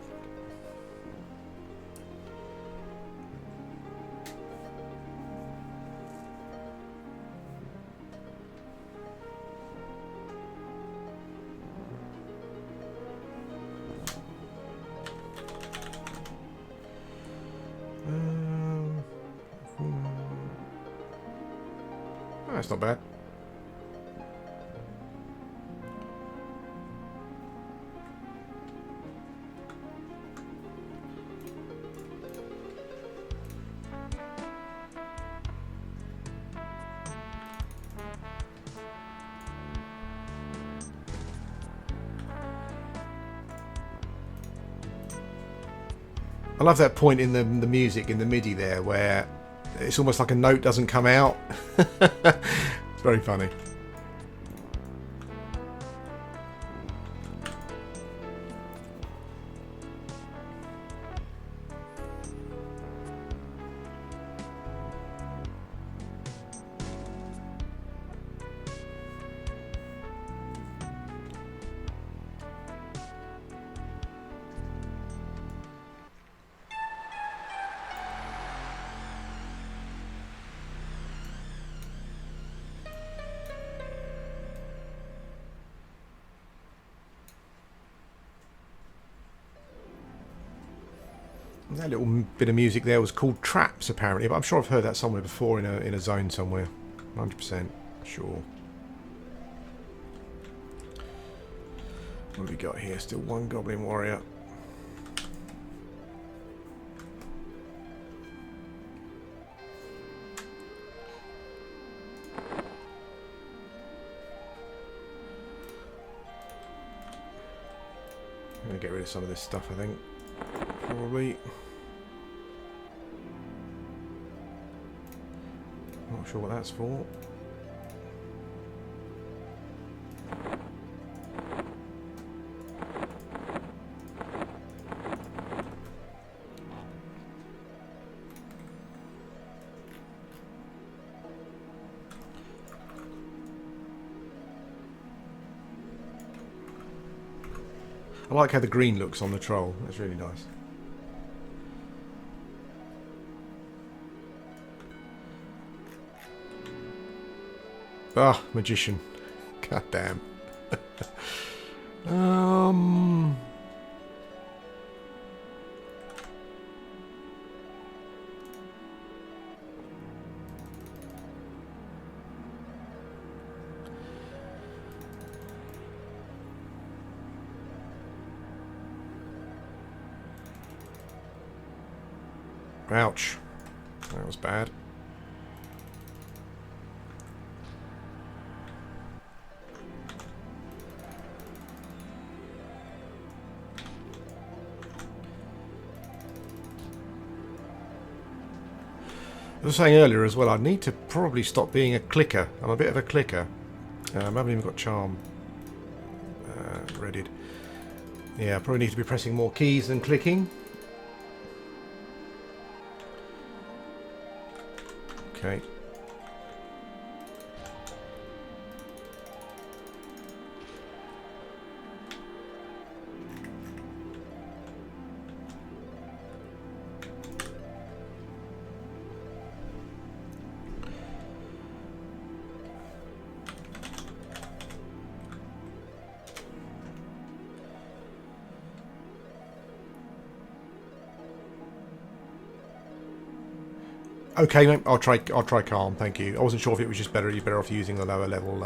That's not bad. I love that point in the music, in the MIDI there, where it's almost like a note doesn't come out. It's very funny. That little bit of music there was called Traps, apparently, but I'm sure I've heard that somewhere before in a zone somewhere. 100% sure. What have we got here? Still one goblin warrior. I'm going to get rid of some of this stuff, I think. Probably. Not sure what that's for. I like how the green looks on the troll. That's really nice. Ah, magician. God damn. Ouch. That was bad. I was saying earlier as well, I need to probably stop being a clicker. I'm a bit of a clicker. I haven't even got charm readied. Yeah, I probably need to be pressing more keys than clicking. Okay. Okay, mate. I'll try calm. Thank you. I wasn't sure if it was just better. You're better off using the lower level.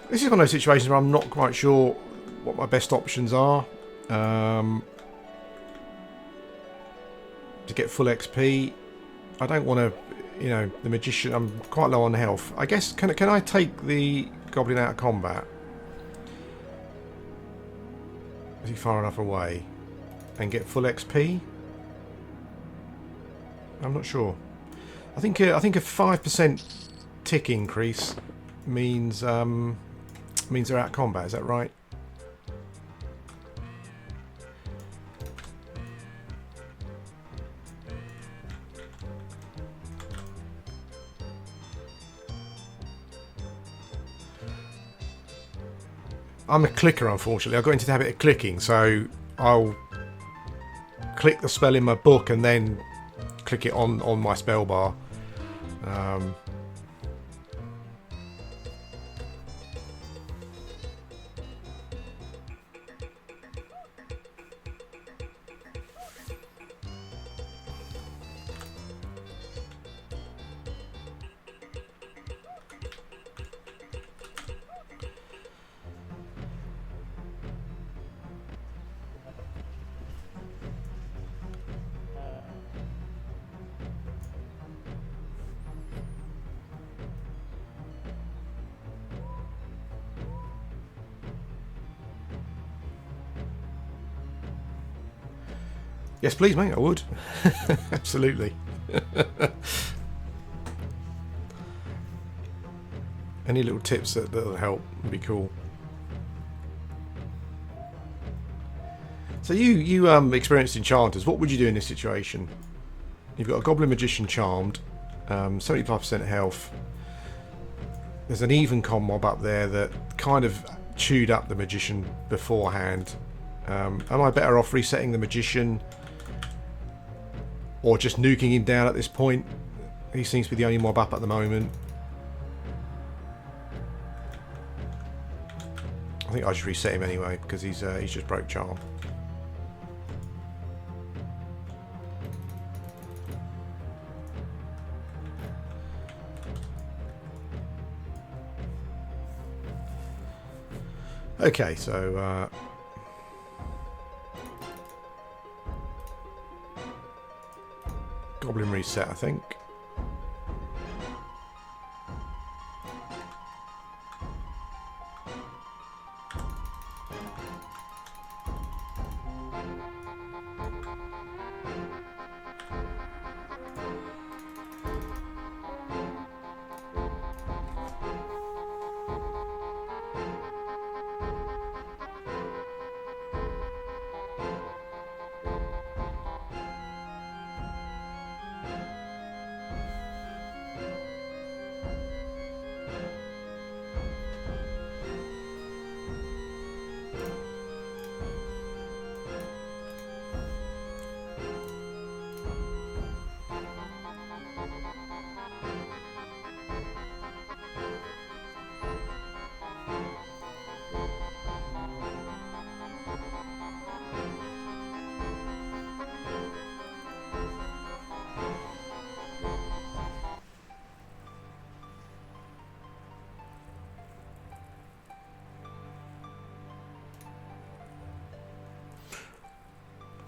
This is one of those situations where I'm not quite sure what my best options are. To get full XP, I don't want to, the magician. I'm quite low on health. I guess can I take the goblin out of combat? Is he far enough away? And get full XP? I'm not sure. I think a 5% tick increase means they're out of combat. Is that right? I'm a clicker, unfortunately. I got into the habit of clicking, so I'll click the spell in my book and then click it on my spell bar. Yes, please, mate. I would. Absolutely. Any little tips that'll help would be cool. So you experienced enchanters. What would you do in this situation? You've got a goblin magician charmed, 75% health. There's an even con mob up there that kind of chewed up the magician beforehand. Am I better off resetting the magician or just nuking him down at this point? He seems to be the only mob up at the moment. I think I should reset him anyway because he's just broke charm. Okay, so goblin reset, I think.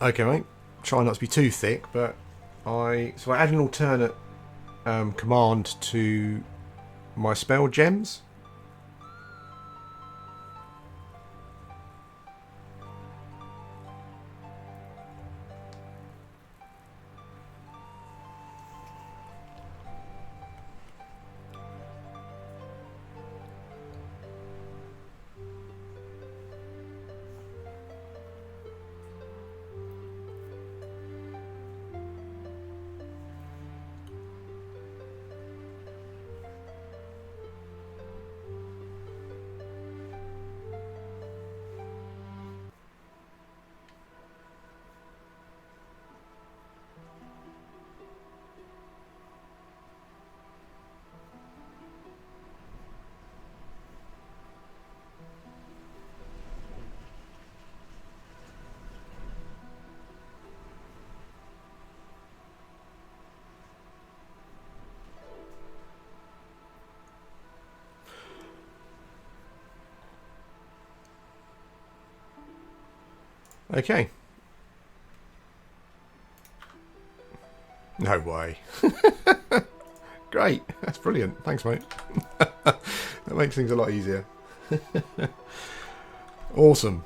Okay, mate. Try not to be too thick, but I added an alternate command to my spell gems. Okay. No way. Great. That's brilliant. Thanks, mate. That makes things a lot easier. Awesome.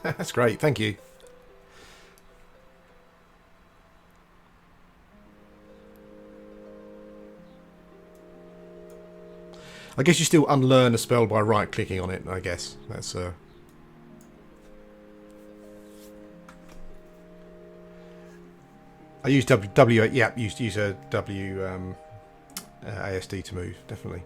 That's great. Thank you. I guess you still unlearn a spell by right-clicking on it. I guess that's. I use W. Yeah, use a W ASD to move. Definitely.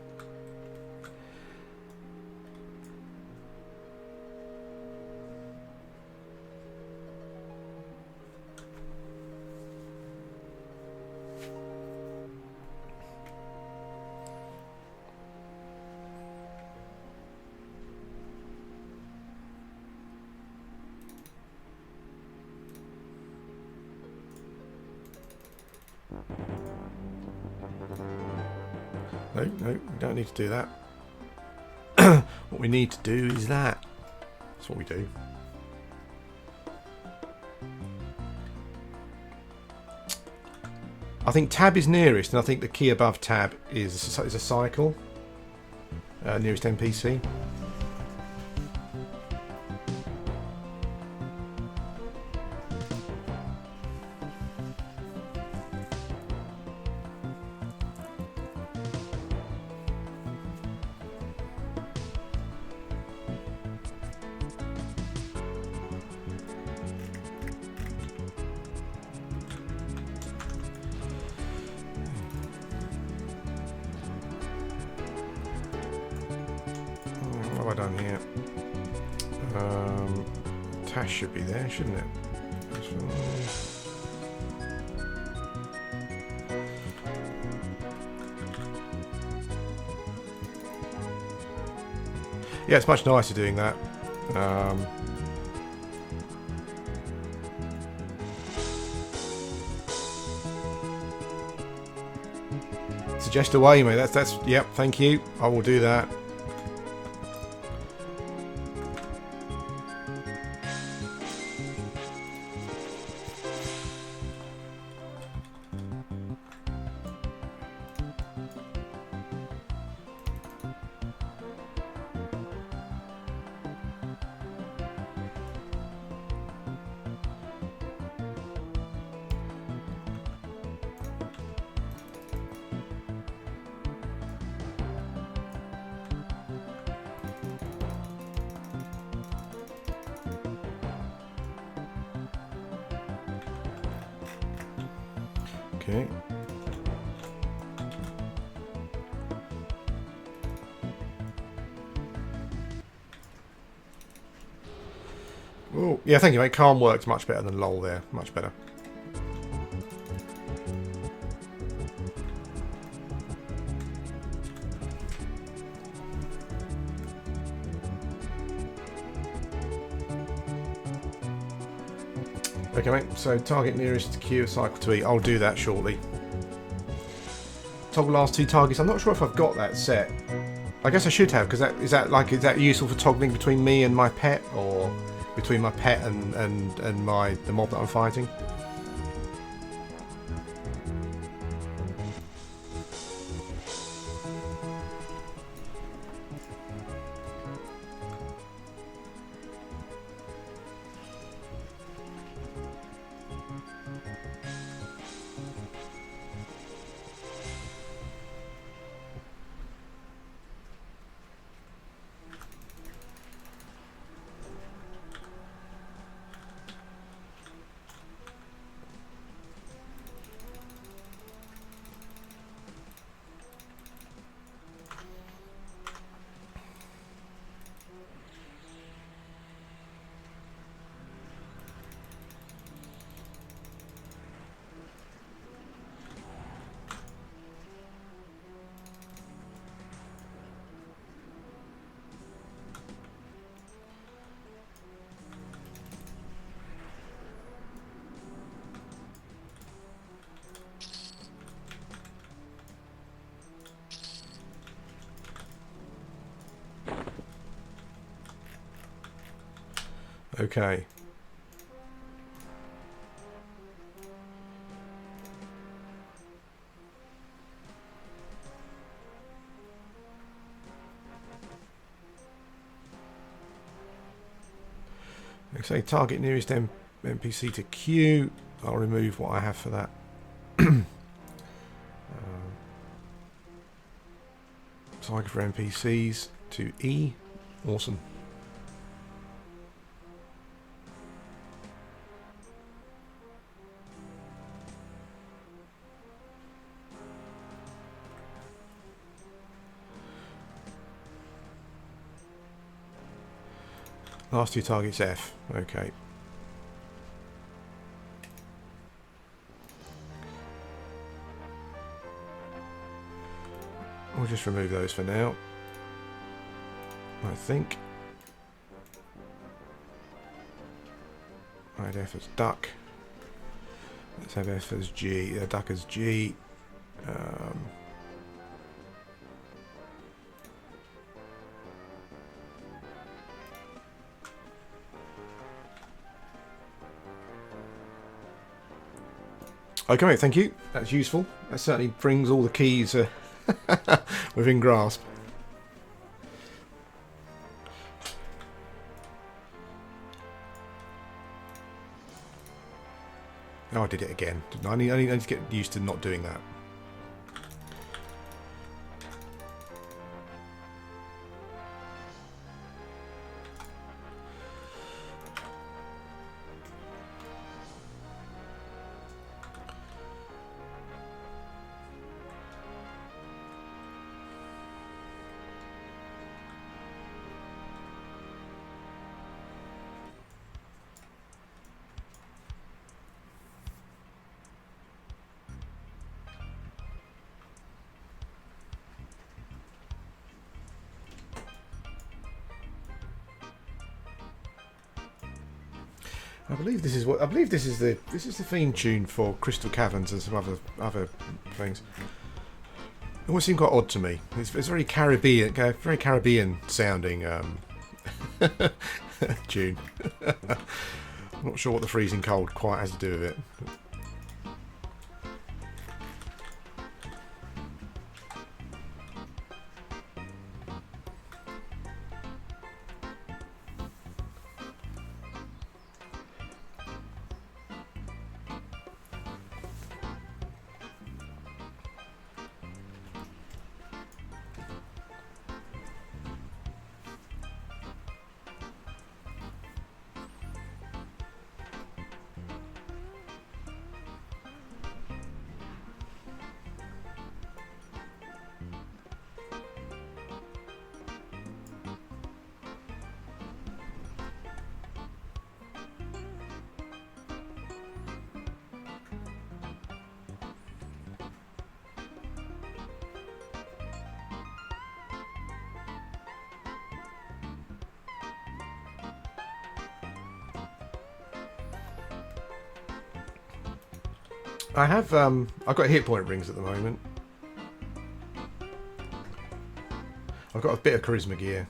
No, we don't need to do that. What we need to do is that. That's what we do. I think tab is nearest, and I think the key above tab is a cycle. Nearest NPC. What have I done here? Tash should be there, shouldn't it? Yeah, it's much nicer doing that. Suggest away, mate. That's yep. Thank you. I will do that. Okay. Oh, yeah, thank you, mate. Calm works much better than lol there. Much better. Okay, mate. So target nearest queue, cycle to E. I'll do that shortly. Toggle last two targets. I'm not sure if I've got that set. I guess I should have, because is that useful for toggling between me and my pet, or between my pet and the mob that I'm fighting? Okay. Okay, target nearest NPC to queue. I'll remove what I have for that. Target for NPCs to E. Awesome. Last two targets F. Okay. We'll just remove those for now, I think. Right, F as duck. Let's have F as G. Duck as G. Okay, thank you. That's useful. That certainly brings all the keys within grasp. Oh, I did it again. Didn't I? I need to get used to not doing that. I believe this is the theme tune for Crystal Caverns and some other things. It always seemed quite odd to me. It's very Caribbean sounding tune. I'm not sure what the freezing cold quite has to do with it. I've got hit point rings at the moment. I've got a bit of charisma gear.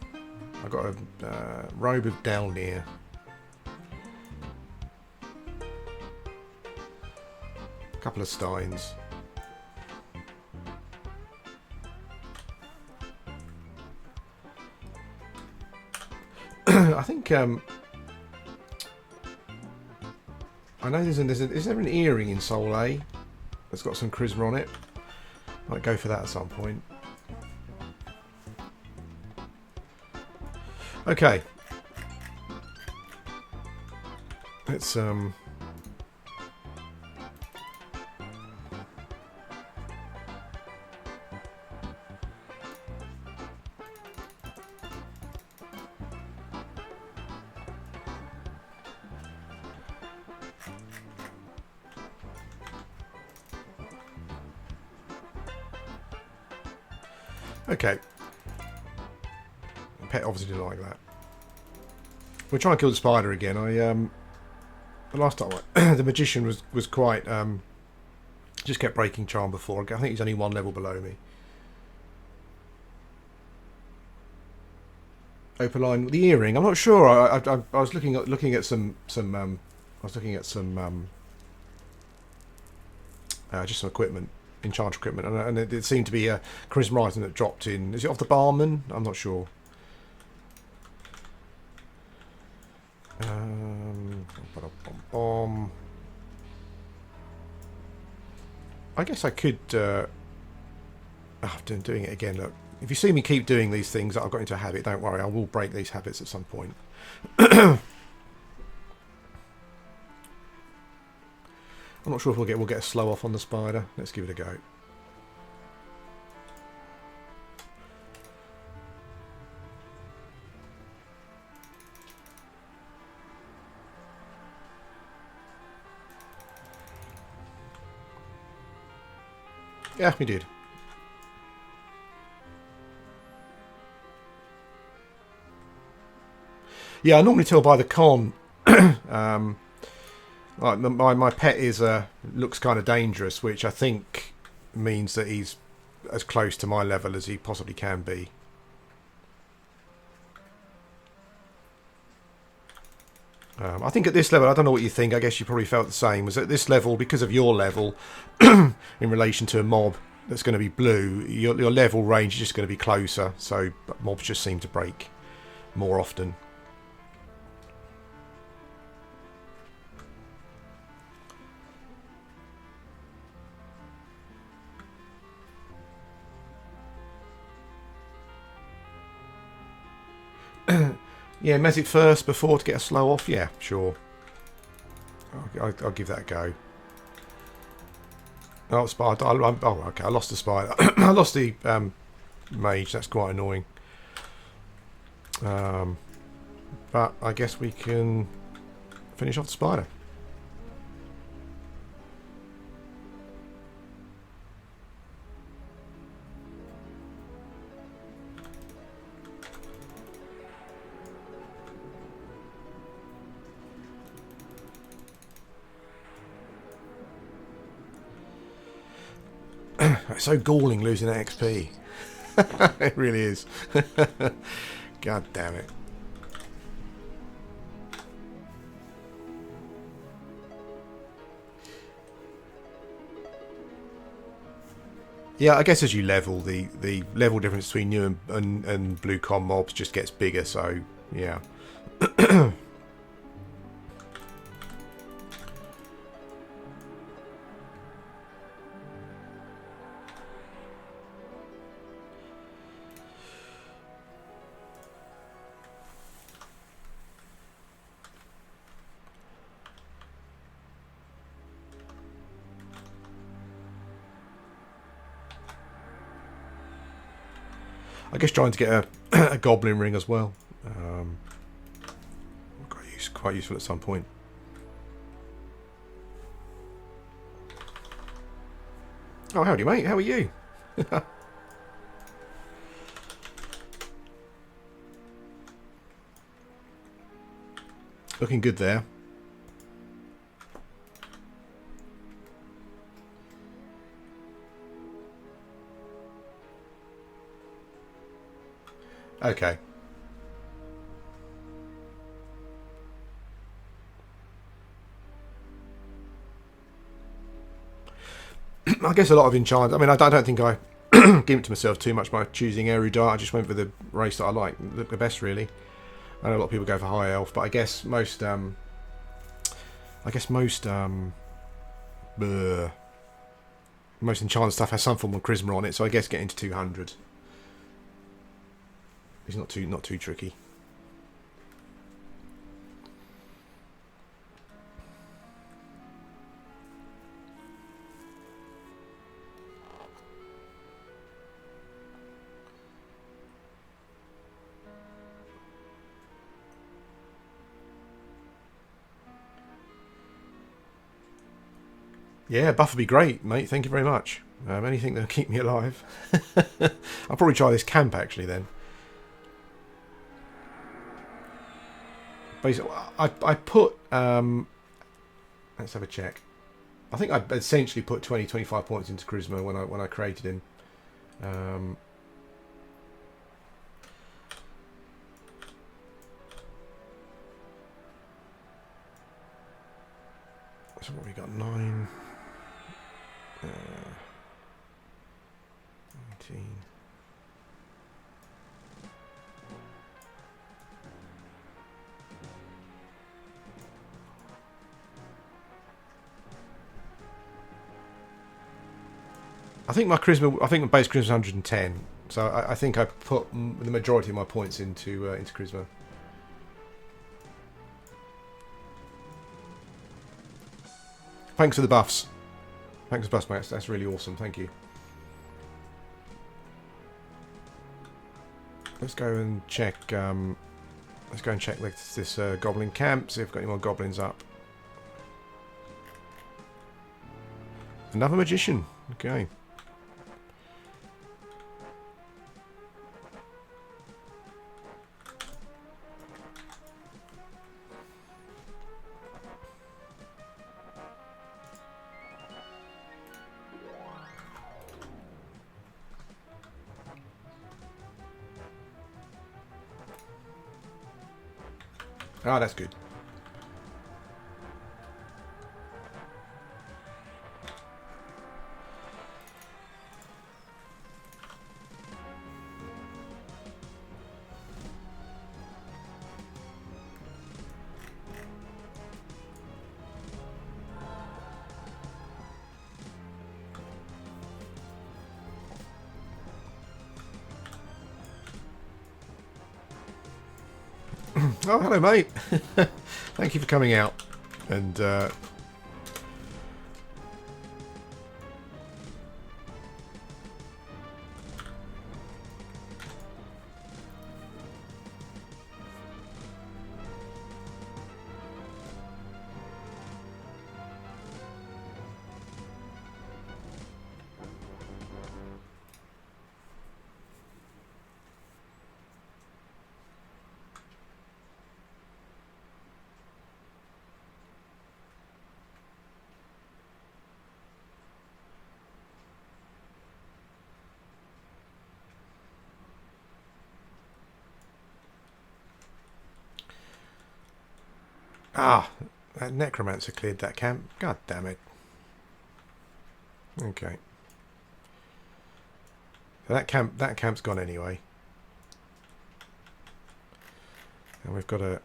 I've got a robe of Dalnir. A couple of steins. I think I know is there an earring in Soul A that's got some charisma on it? Might go for that at some point. Okay. Let's okay. Pet obviously didn't like that. We'll try and kill the spider again. The last time the magician was quite just kept breaking charm before. I think he's only one level below me. Opaline, the earring. I'm not sure. I was looking at some I was looking at some just some equipment, Enchanter equipment, and it seemed to be a charisma item that dropped in. Is it off the barman? I'm not sure. I guess I could. I'm doing it again. Look, if you see me keep doing these things that I've got into a habit, don't worry. I will break these habits at some point. I'm not sure if we'll get a slow off on the spider. Let's give it a go. Yeah, we did. Yeah, I normally tell by the con. Like my pet is looks kind of dangerous, which I think means that he's as close to my level as he possibly can be. I think at this level, I don't know what you think. I guess you probably felt the same. Was at this level, because of your level, in relation to a mob that's going to be blue, your level range is just going to be closer. So mobs just seem to break more often. Yeah, mess it first before to get a slow off. Yeah, sure. I'll give that a go. Oh, spider. Oh, okay. I lost the spider. I lost the mage. That's quite annoying. But I guess we can finish off the spider. It's so galling losing that XP. It really is. God damn it. Yeah, I guess as you level, the level difference between you and blue con mobs just gets bigger, so yeah. I guess trying to get a goblin ring as well. Quite useful at some point. Oh, howdy, mate. How are you? Looking good there. Okay. I guess a lot of enchant. I mean, I don't think I give it to myself too much by choosing erudite. I just went for the race that I like the best, really. I know a lot of people go for high elf, but I guess most enchanted stuff has some form of charisma on it, so I guess getting to 200 is not too tricky. Yeah, buff would be great, mate. Thank you very much. Anything that'll keep me alive. I'll probably try this camp actually then. Basically, I put let's have a check. I think I essentially put 25 points into charisma when I created him. So what we got? 9. 19. I think my charisma. I think my base charisma is 110. So I think I put the majority of my points into charisma. Thanks for the buffs. Thanks for the buffs, mate. That's really awesome. Thank you. Let's go and check. Let's go and check this goblin camp. See if we've got any more goblins up. Another magician. Okay. Ah, that's good. Oh, hello, mate. Thank you for coming out. And that necromancer cleared that camp. God damn it. Okay. So that camp's gone anyway. And we've got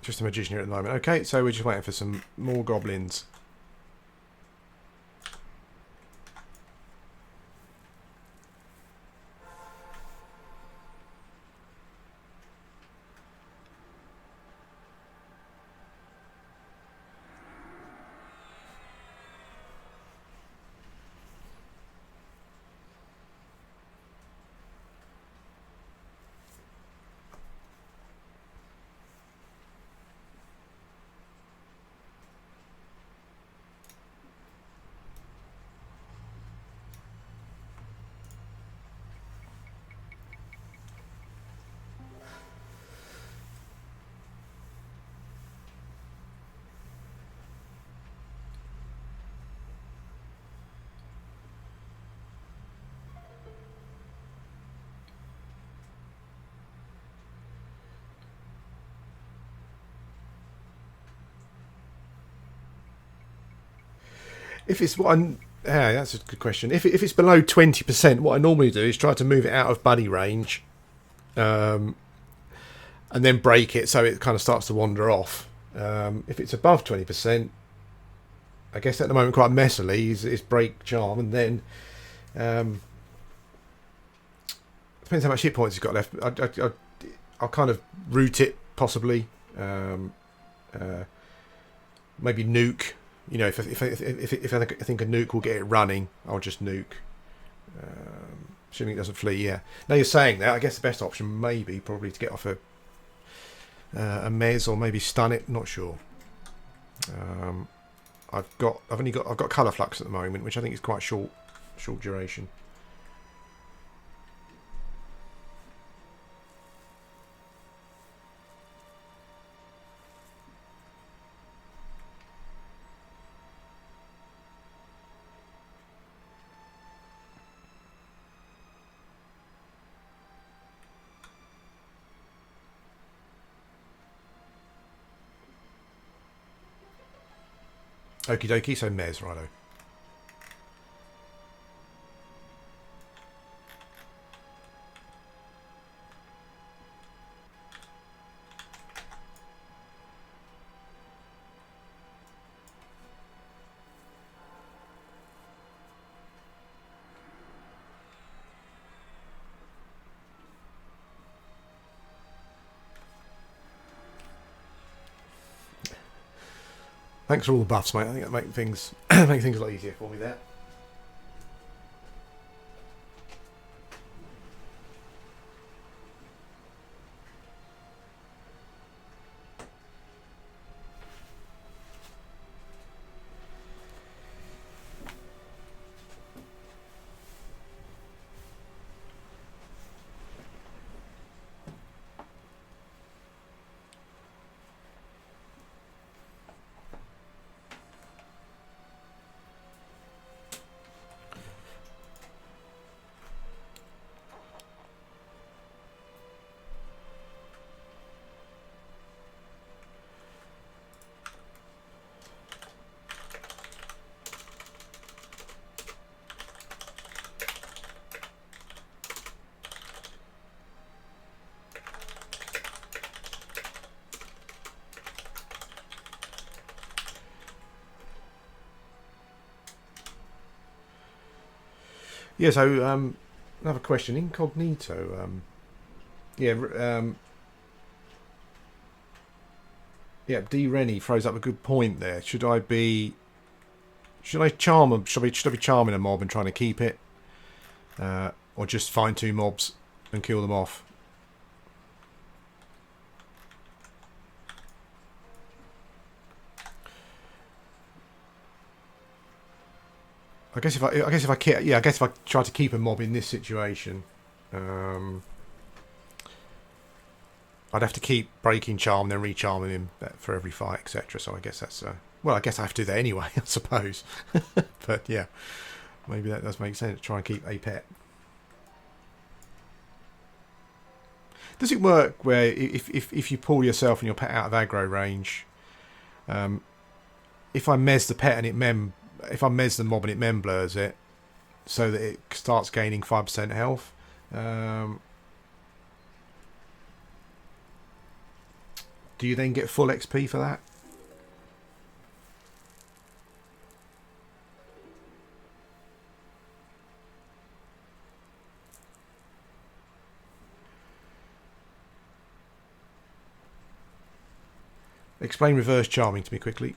just a magician here at the moment. Okay, so we're just waiting for some more goblins. If it's that's a good question. If it's below 20%, what I normally do is try to move it out of buddy range, and then break it so it kind of starts to wander off. If it's above 20%, I guess at the moment quite messily is break charm, and then depends how much hit points he's got left. I'll kind of root it possibly. Maybe nuke. You know, if I think a nuke will get it running, I'll just nuke. Assuming it doesn't flee. Yeah. Now you're saying that, I guess the best option maybe probably to get off a mez or maybe stun it. Not sure. I've got colour flux at the moment, which I think is quite short duration. Okie dokie, so Mez, righto. Thanks for all the buffs, mate. I think that make things make things a lot easier for me there. Yeah, so another question. Incognito. Yeah, D Rennie throws up a good point there. Should I charm them? Should I be charming a mob and trying to keep it? Or just find 2 mobs and kill them off? I guess if I try to keep a mob in this situation, I'd have to keep breaking charm, then recharming him for every fight, etc. So I guess that's well, I guess I have to do that anyway, I suppose. But yeah, maybe that does make sense. Try and keep a pet. Does it work where if you pull yourself and your pet out of aggro range, if I mez the pet and if I mez the mob and it blurs it, so that it starts gaining 5% health? Do you then get full XP for that? Explain reverse charming to me quickly.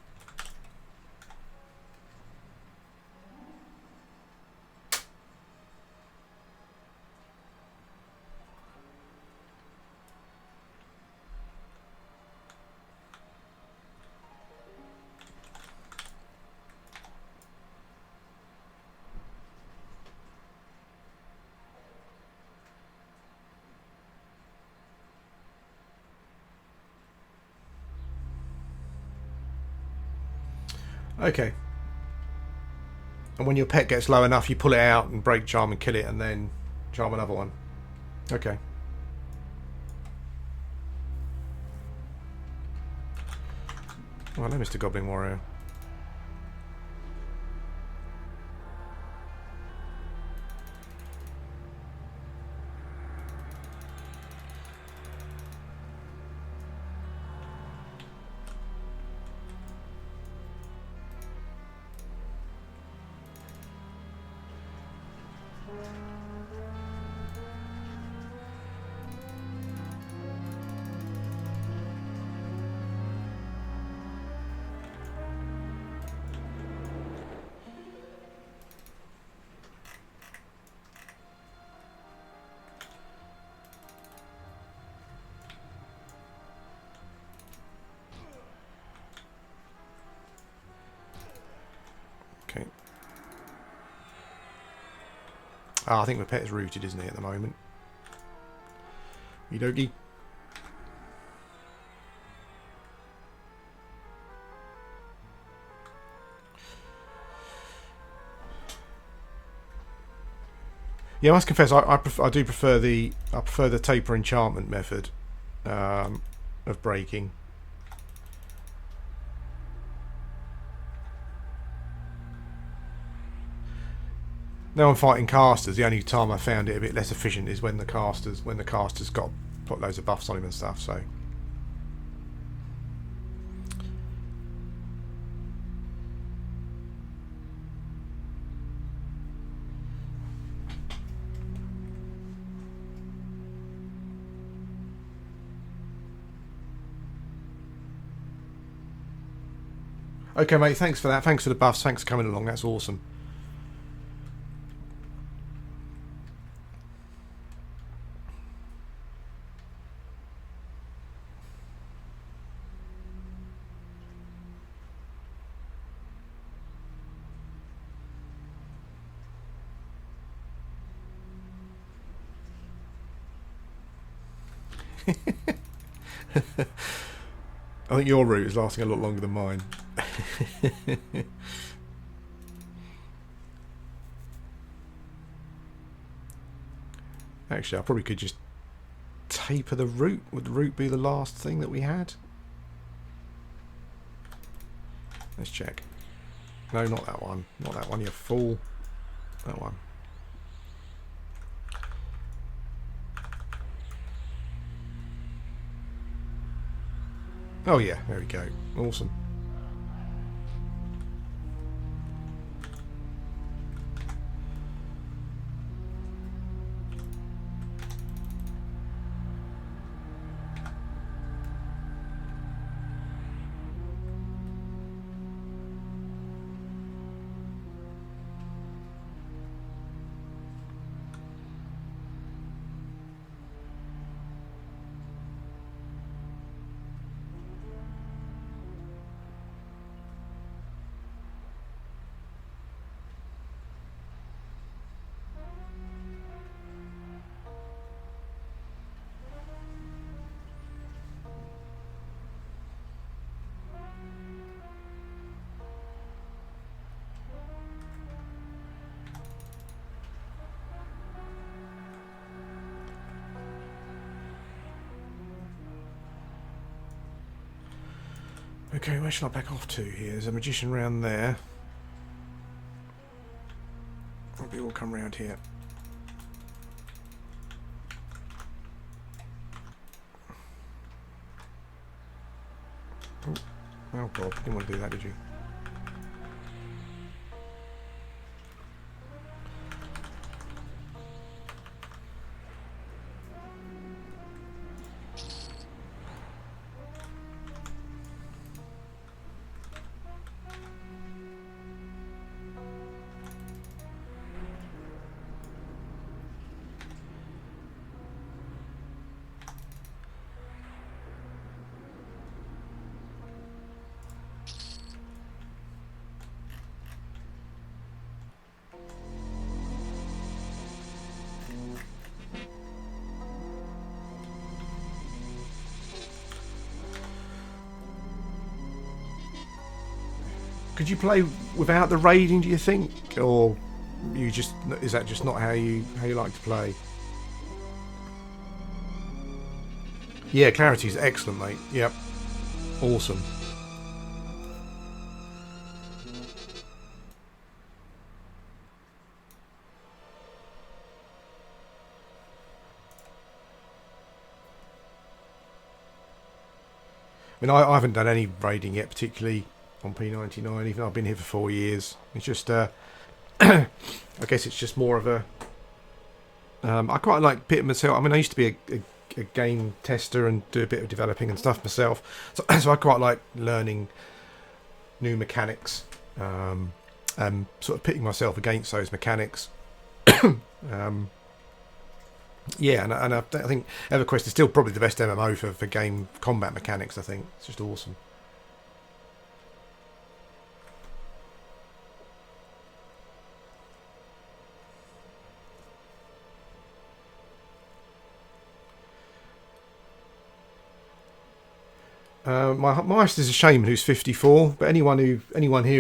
Okay. And when your pet gets low enough, you pull it out and break charm and kill it, and then charm another one. Okay. Oh, hello, Mr. Goblin Warrior. Okay. I think my pet is rooted, isn't he, at the moment? Okie. Yeah, I must confess, I do prefer the taper enchantment method of breaking. now I'm fighting casters. The only time I found it a bit less efficient is when the casters got put loads of buffs on him and stuff. So. Okay, mate, thanks for that. Thanks for the buffs. Thanks for coming along. That's awesome. I think your route is lasting a lot longer than mine. Actually, I probably could just taper the route. Would the route be the last thing that we had? Let's check. No, not that one. Not that one. You're full. That one. Oh yeah, there we go. Awesome. Okay, where shall I back off to here? There's a magician round there. Probably will come round here. Oh god, didn't want to do that, did you? Could you play without the raiding, do you think? Or you just is that just not how you like to play? Yeah, clarity's excellent, mate. Yep. Awesome. I mean, I haven't done any raiding yet, particularly on P99, even though I've been here for 4 years. It's just, I guess it's just more of a... I quite like pitting myself. I mean, I used to be a game tester and do a bit of developing and stuff myself. So I quite like learning new mechanics and sort of pitting myself against those mechanics. Yeah, and I think Everquest is still probably the best MMO for game combat mechanics, I think. It's just awesome. My Meister's a shaman who's 54, but anyone here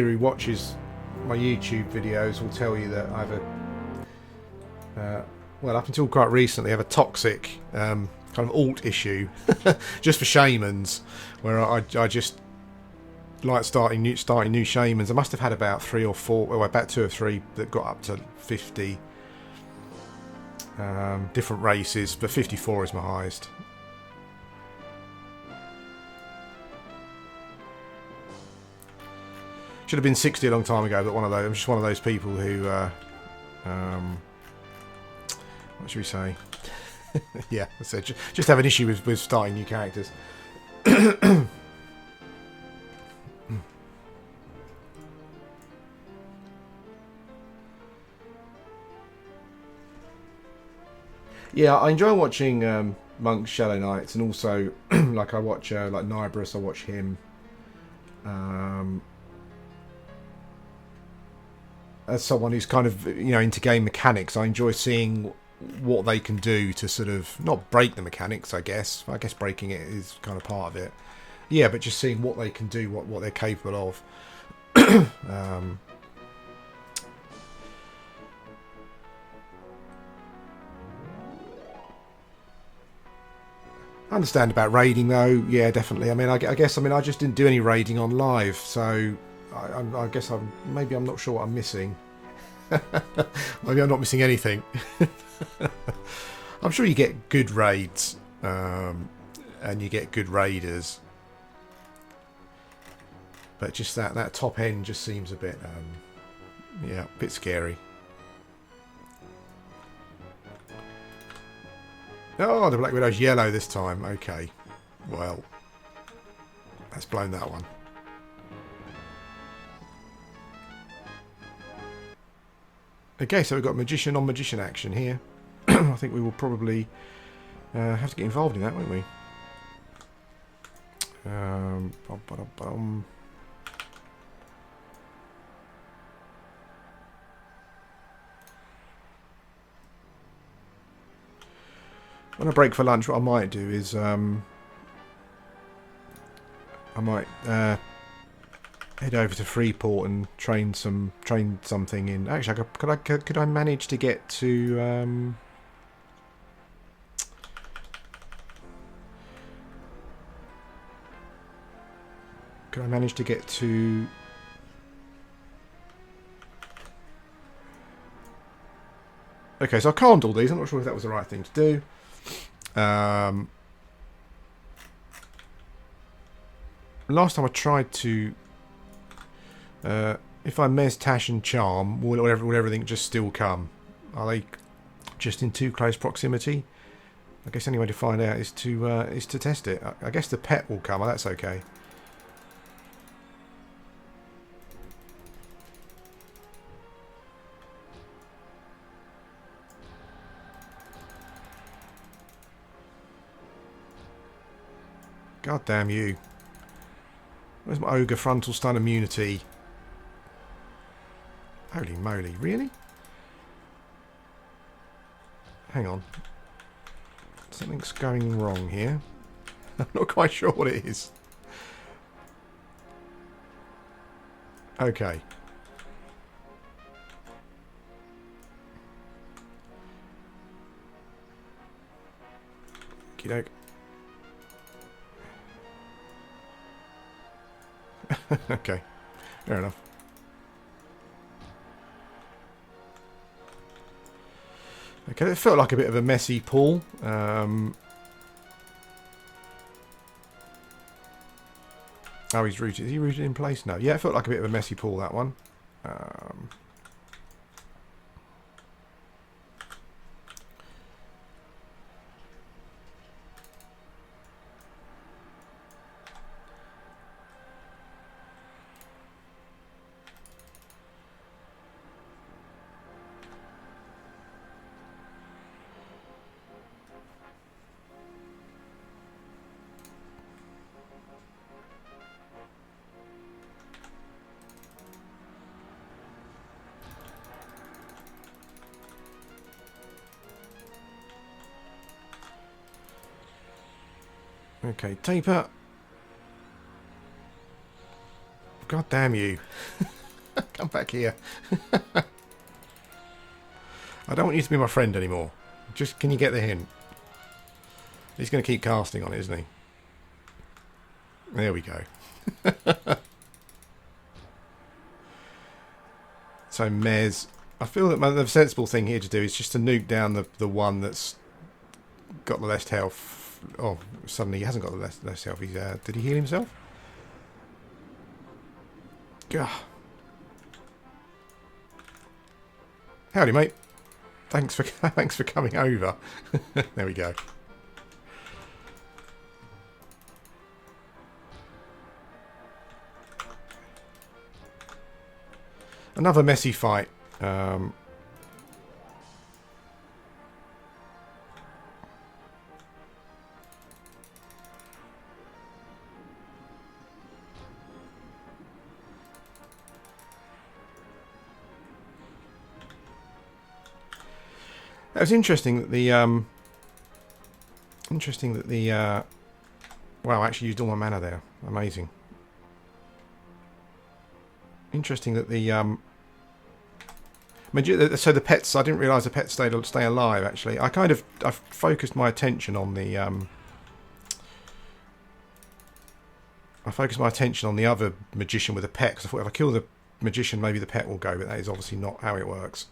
who watches my YouTube videos will tell you that I've well, up until quite recently, I have a toxic kind of alt issue just for shamans, where I just like starting new shamans. I must have had about 3 or 4, well, about 2 or 3 that got up to 50 different races, but 54 is my highest. Should have been 60 a long time ago, but I'm just one of those people who, what should we say? Yeah, so just have an issue with starting new characters. Yeah, I enjoy watching Monk's Shadow Knights, and also like I watch like Nibris. I watch him. As someone who's kind of into game mechanics, I enjoy seeing what they can do to sort of not break the mechanics. I guess breaking it is kind of part of it. Yeah, but just seeing what they can do, what they're capable of. I understand about raiding though. Yeah, definitely. I mean, I guess I just didn't do any raiding on live, so I guess maybe I'm not sure what I'm missing. Maybe I'm not missing anything. I'm sure you get good raids, and you get good raiders, but just that top end just seems a bit, yeah, a bit scary. Oh, the Black Widow's yellow this time. Okay. Well, let's blown that one. Okay, so we've got magician on magician action here. I think we will probably have to get involved in that, won't we? When I break for lunch, what I might do is I might head over to Freeport and train something in. Actually, could I manage to get to? Could I manage to get to? Okay, so I calmed all these. I'm not sure if that was the right thing to do. Last time I tried to, if I Mez, Tash and Charm, will everything just still come? Are they just in too close proximity? I guess the only way to find out is to test it. I guess the pet will come. That's okay. God damn you. Where's my Ogre Frontal Stun immunity? Holy moly, really? Hang on. Something's going wrong here. I'm not quite sure what it is. Okay. Okey doke. Okay, fair enough. Okay, it felt like a bit of a messy pull. Oh, he's rooted. Is he rooted in place? No. Yeah, it felt like a bit of a messy pull, that one. Okay, taper. God damn you. Come back here. I don't want you to be my friend anymore. Just, can you get the hint? He's going to keep casting on it, isn't he? There we go. So Mez, I feel that the sensible thing here to do is just to nuke down the one that's got the less health. Oh, suddenly he hasn't got the less health. He's did he heal himself? Gah. Howdy, mate. Thanks for coming over. There we go. Another messy fight. It was interesting that the wow, I actually used all my mana there. Amazing. Interesting that the so the pets, I didn't realise the pets stay alive actually. I focused my attention on the other magician with a pet, because I thought if I kill the magician maybe the pet will go, but that is obviously not how it works.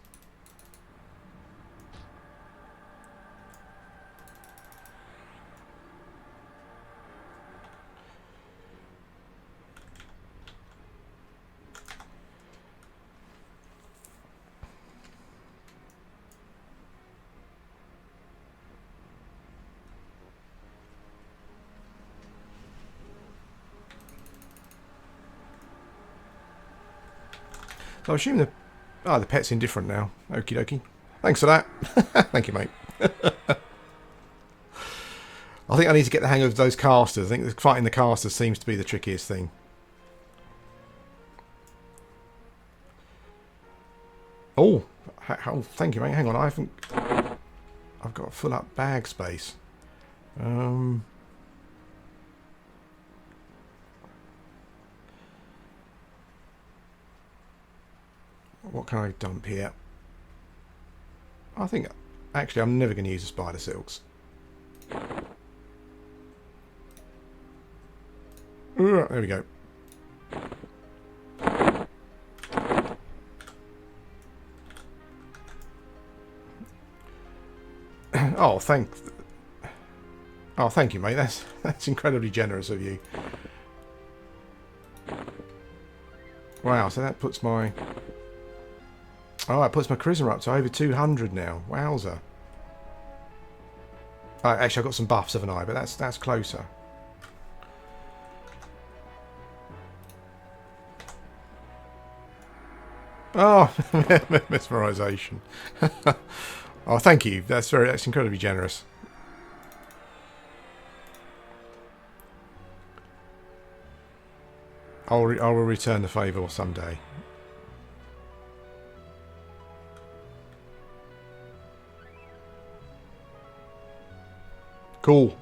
So I assume the pet's indifferent now. Okie dokie. Thanks for that. Thank you, mate. I think I need to get the hang of those casters. I think fighting the casters seems to be the trickiest thing. Oh, thank you, mate. Hang on, I've got full up bag space. What can I dump here? I think, actually, I'm never going to use the spider silks. There we go. Oh, thank you, mate. That's incredibly generous of you. Wow, so that puts my... Oh, it puts my charisma up to over 200 now. Wowza. Actually, I've got some buffs, haven't I? But that's closer. Oh, mesmerization. Oh, thank you. That's incredibly generous. I will return the favour someday. Cool.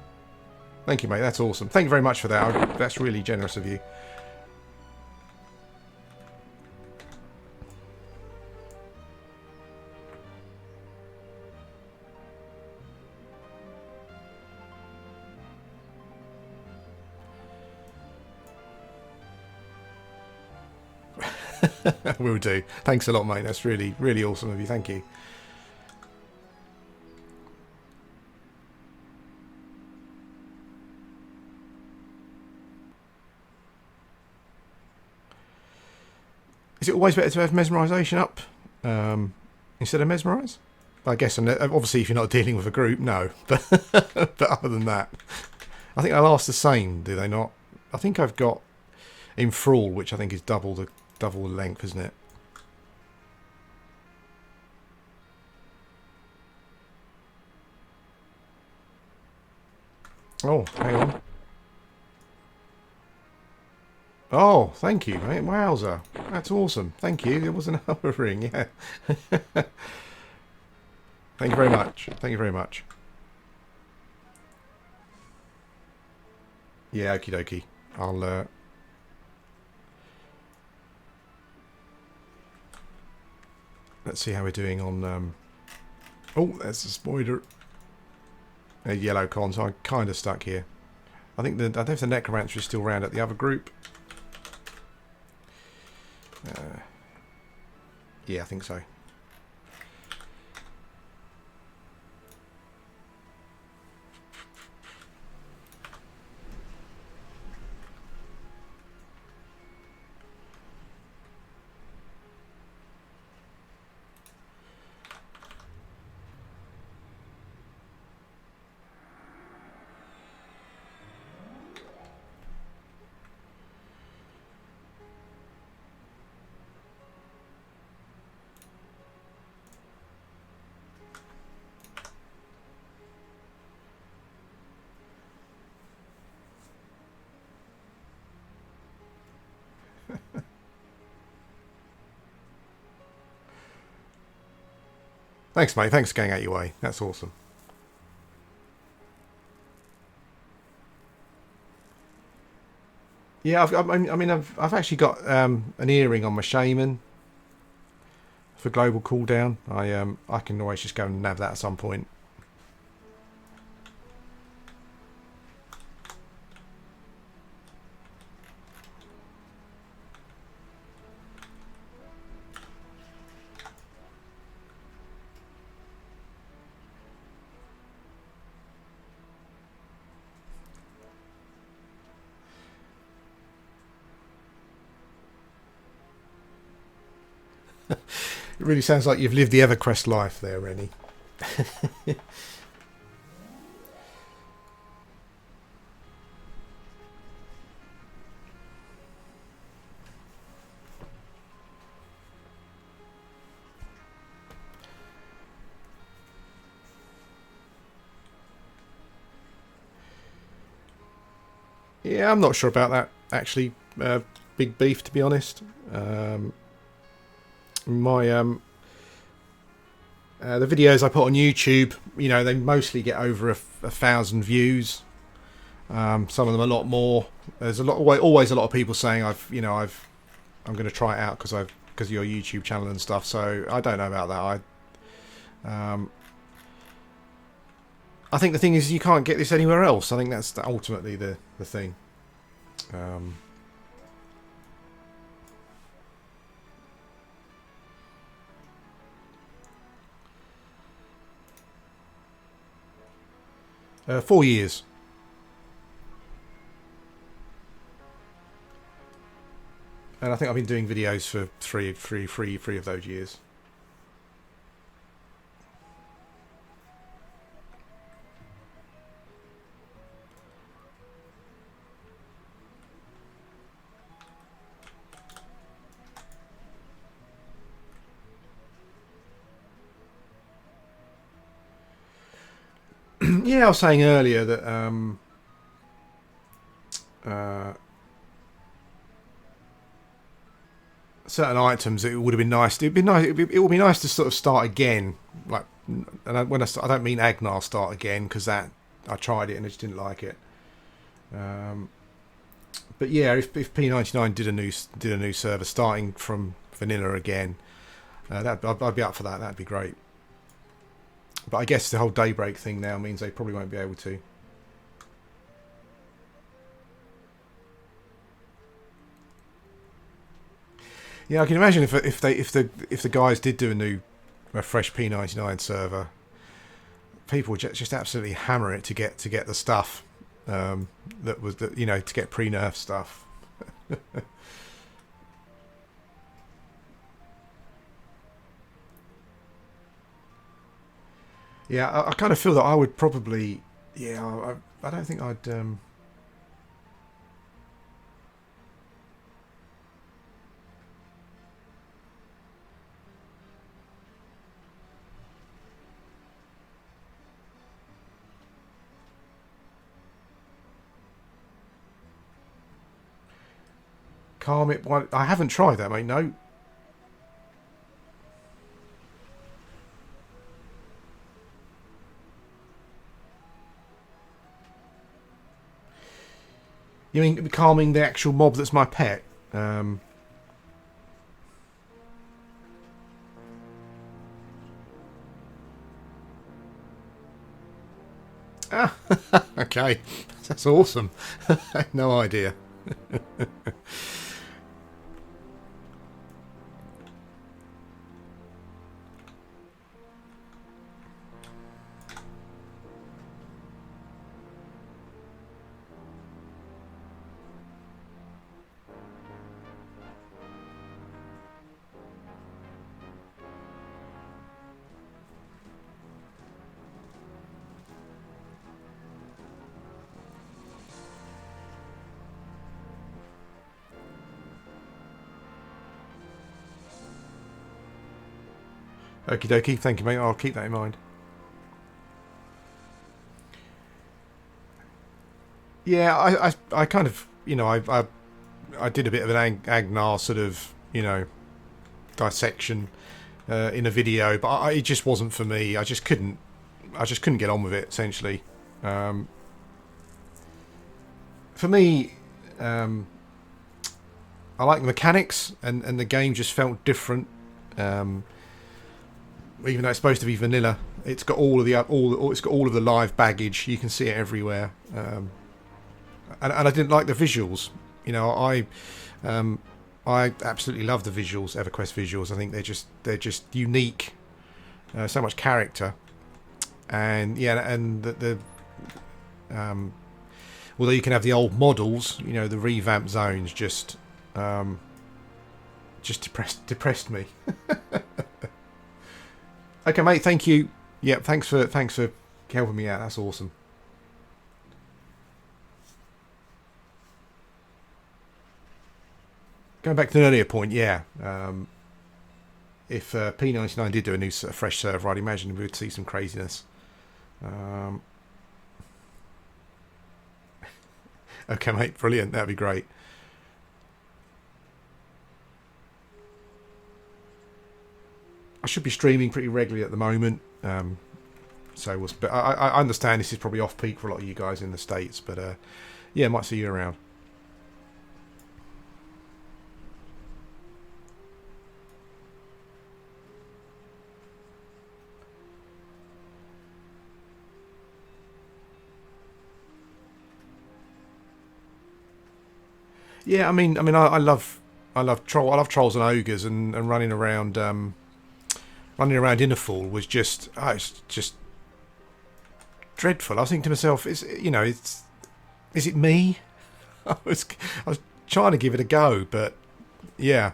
Thank you, mate. That's awesome. Thank you very much for that. That's really generous of you. Will do. Thanks a lot, mate. That's really, really awesome of you. Thank you. Is it always better to have mesmerization up instead of mesmerize? I guess, obviously, if you're not dealing with a group, no. But but other than that, I think they'll last the same, do they not? I think I've got enthrall, which I think is double the length, isn't it? Oh, hang on. Oh, thank you, mate. Wowza. That's awesome. Thank you. There was another ring, yeah. Thank you very much. Thank you very much. Yeah, okie dokie. I'll... Let's see how we're doing on... Oh, there's a spider. A yellow con, so I'm kind of stuck here. I don't know if the Necromancer is still around at the other group. Yeah, I think so. Thanks, mate. Thanks for going out your way. That's awesome. Yeah, I've actually got an earring on my shaman for global cooldown. I can always just go and nab that at some point. It really sounds like you've lived the Everquest life there, Rennie. Yeah, I'm not sure about that, actually. Big beef, to be honest. My the videos I put on YouTube, you know, they mostly get over 1,000 views. Some of them a lot more. There's always a lot of people saying I'm going to try it out because of your YouTube channel and stuff. So I don't know about that. I think the thing is you can't get this anywhere else. I think that's ultimately the thing. 4 years. And I think I've been doing videos for three of those years. Yeah, I was saying earlier that certain items, it would have been nice. It would be nice to sort of start again. Like, and when I don't mean Agnar start again, because that I tried it and I just didn't like it. But yeah, if P99 did a new server starting from vanilla again, I'd be up for that. That'd be great. But I guess the whole daybreak thing now means they probably won't be able to. Yeah, I can imagine if the guys did do a fresh P99 server, people would just absolutely hammer it to get the stuff to get pre-nerf stuff. Yeah, I kind of feel that I would probably. Yeah, I don't think I'd. Calm it. I haven't tried that, mate. No. You mean calming the actual mob that's my pet? Ah, okay. That's awesome. I had no idea. Okie dokie. Thank you, mate. I'll keep that in mind. Yeah, I kind of, you know, I did a bit of an Agnar sort of, you know, dissection in a video, but it just wasn't for me. I just couldn't get on with it. Essentially, for me, I like the mechanics, and the game just felt different. Even though it's supposed to be vanilla, it's got all of the it's got all of the live baggage. You can see it everywhere, and I didn't like the visuals. You know, I absolutely love the visuals, EverQuest visuals. I think they're just unique, so much character, and yeah, and the although you can have the old models, you know, the revamped zones just depressed me. Okay, mate. Thank you. Yeah, thanks for helping me out. That's awesome. Going back to an earlier point, yeah. If P99 did do a new fresh server, I'd imagine we would see some craziness. Okay, mate. Brilliant. That'd be great. I should be streaming pretty regularly at the moment. But I understand this is probably off peak for a lot of you guys in the States, but yeah, might see you around. Yeah, I love trolls and ogres, and running around Innerfall was just it's just dreadful. I was thinking to myself, is it me? I was trying to give it a go, but yeah,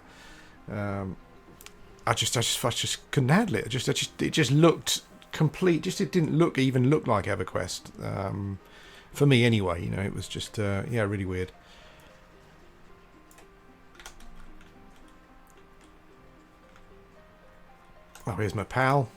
I just couldn't handle it. It just looked complete. It didn't even look like EverQuest for me anyway. You know, it was just yeah, really weird. Oh, here's my pal.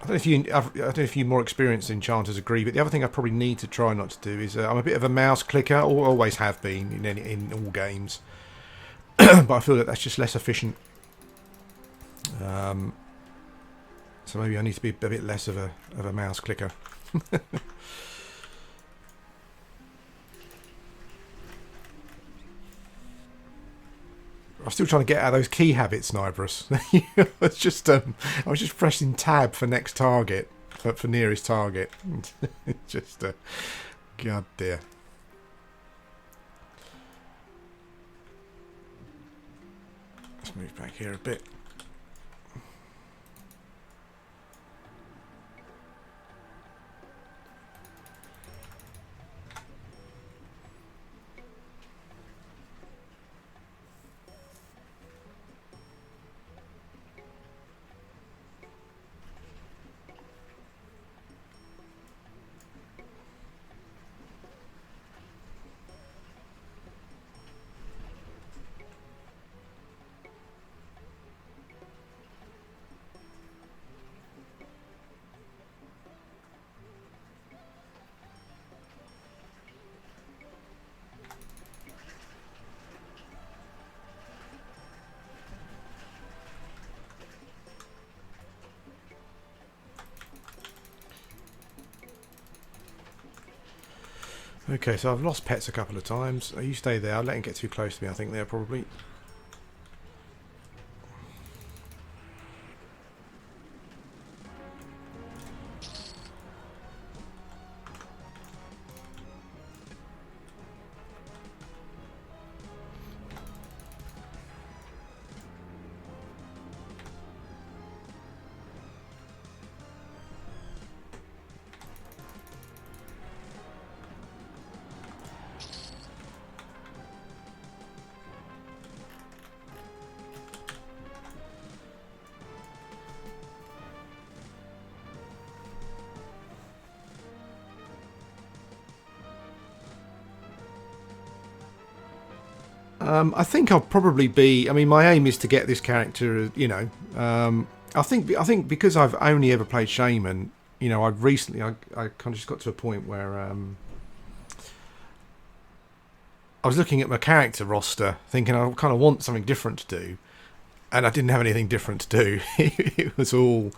I don't know if you more experienced enchanters agree, but the other thing I probably need to try not to do is I'm a bit of a mouse clicker, or always have been in all games, but I feel that that's just less efficient. So maybe I need to be a bit less of a mouse clicker. I'm still trying to get out of those key habits, Nibrus. I was just pressing tab for next target, for nearest target. Just god dear. Let's move back here a bit. Okay, so I've lost pets a couple of times. You stay there. I'll let him get too close to me, I think, there probably. I think I'll probably be. I mean, my aim is to get this character. You know, I think because I've only ever played Shaman. You know, I've recently I kind of just got to a point where I was looking at my character roster, thinking I kind of want something different to do, and I didn't have anything different to do. It was all,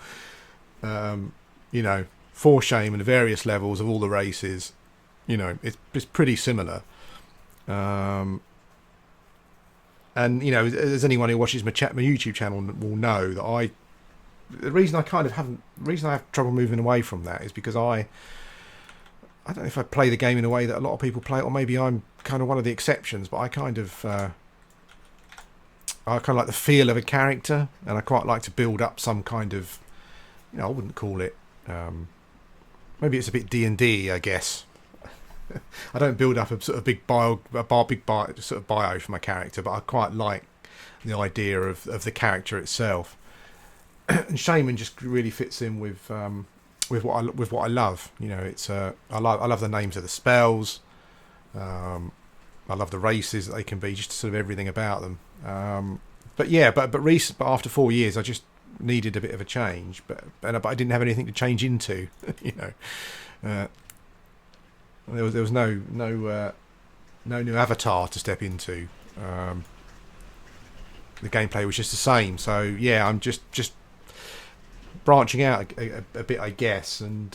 you know, 4 Shaman, various levels of all the races. You know, it's pretty similar. And you know, as anyone who watches my YouTube channel will know, that the reason I have trouble moving away from that is because I don't know if I play the game in a way that a lot of people play it, or maybe I'm kind of one of the exceptions, but I kind of like the feel of a character, and I quite like to build up some kind of, you know, I wouldn't call it, maybe it's a bit D&D, I guess. I don't build up a sort of big sort of bio for my character, but I quite like the idea of the character itself. And Shaman just really fits in with what I love. You know, it's I love the names of the spells. I love the races that they can be, just sort of everything about them. But after 4 years, I just needed a bit of a change. But I didn't have anything to change into. You know, there was no new avatar to step into. The gameplay was just the same. So yeah, I'm just branching out a bit, I guess, and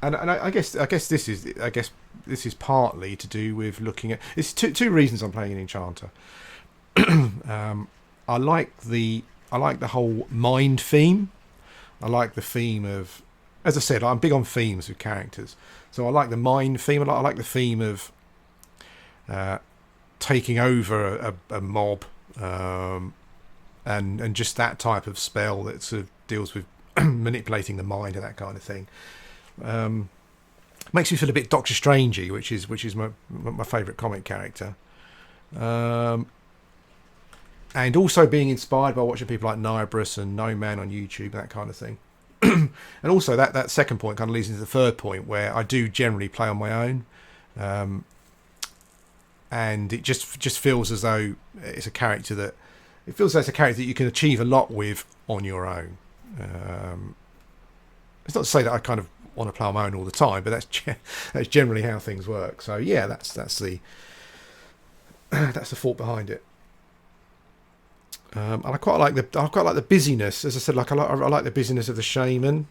I guess this is partly to do with looking at. It's two reasons I'm playing an Enchanter. I like the whole mind theme. I like the theme of, as I said, I'm big on themes with characters. So I like the mind theme. I like the theme of taking over a mob. And just that type of spell that sort of deals with manipulating the mind and that kind of thing. Makes me feel a bit Doctor Strangey, which is my favourite comic character. And also being inspired by watching people like Nibris and No Man on YouTube, that kind of thing. And also that second point kind of leads into the third point, where I do generally play on my own. And it just feels as though it's a character that you can achieve a lot with on your own. It's not to say that I kind of want to play on my own all the time, but that's generally how things work. So yeah, that's the thought behind it. And I quite like the busyness, as I said. I like the busyness of the Shaman.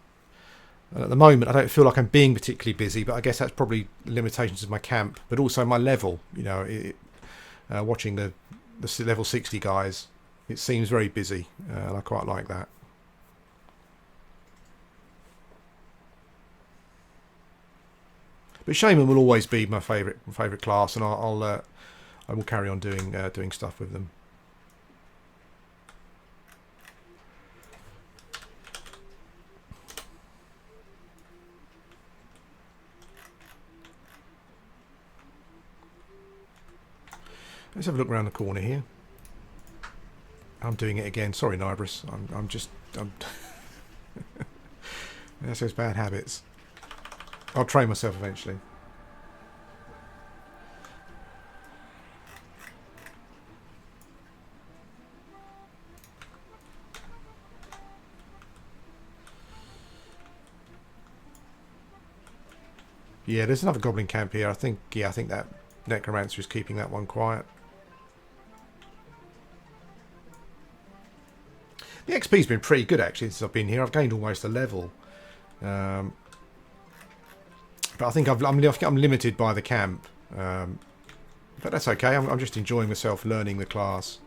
And at the moment, I don't feel like I'm being particularly busy, but I guess that's probably limitations of my camp, but also my level. You know, watching the level 60 guys, it seems very busy, and I quite like that. But Shaman will always be my favourite class, and I will carry on doing stuff with them. Let's have a look around the corner here. I'm doing it again. Sorry, Nibris. I'm that's those bad habits. I'll train myself eventually. Yeah, there's another goblin camp here. I think that Necromancer is keeping that one quiet. The XP's been pretty good actually since I've been here. I've gained almost a level, but I think I'm limited by the camp. But that's okay. I'm just enjoying myself learning the class.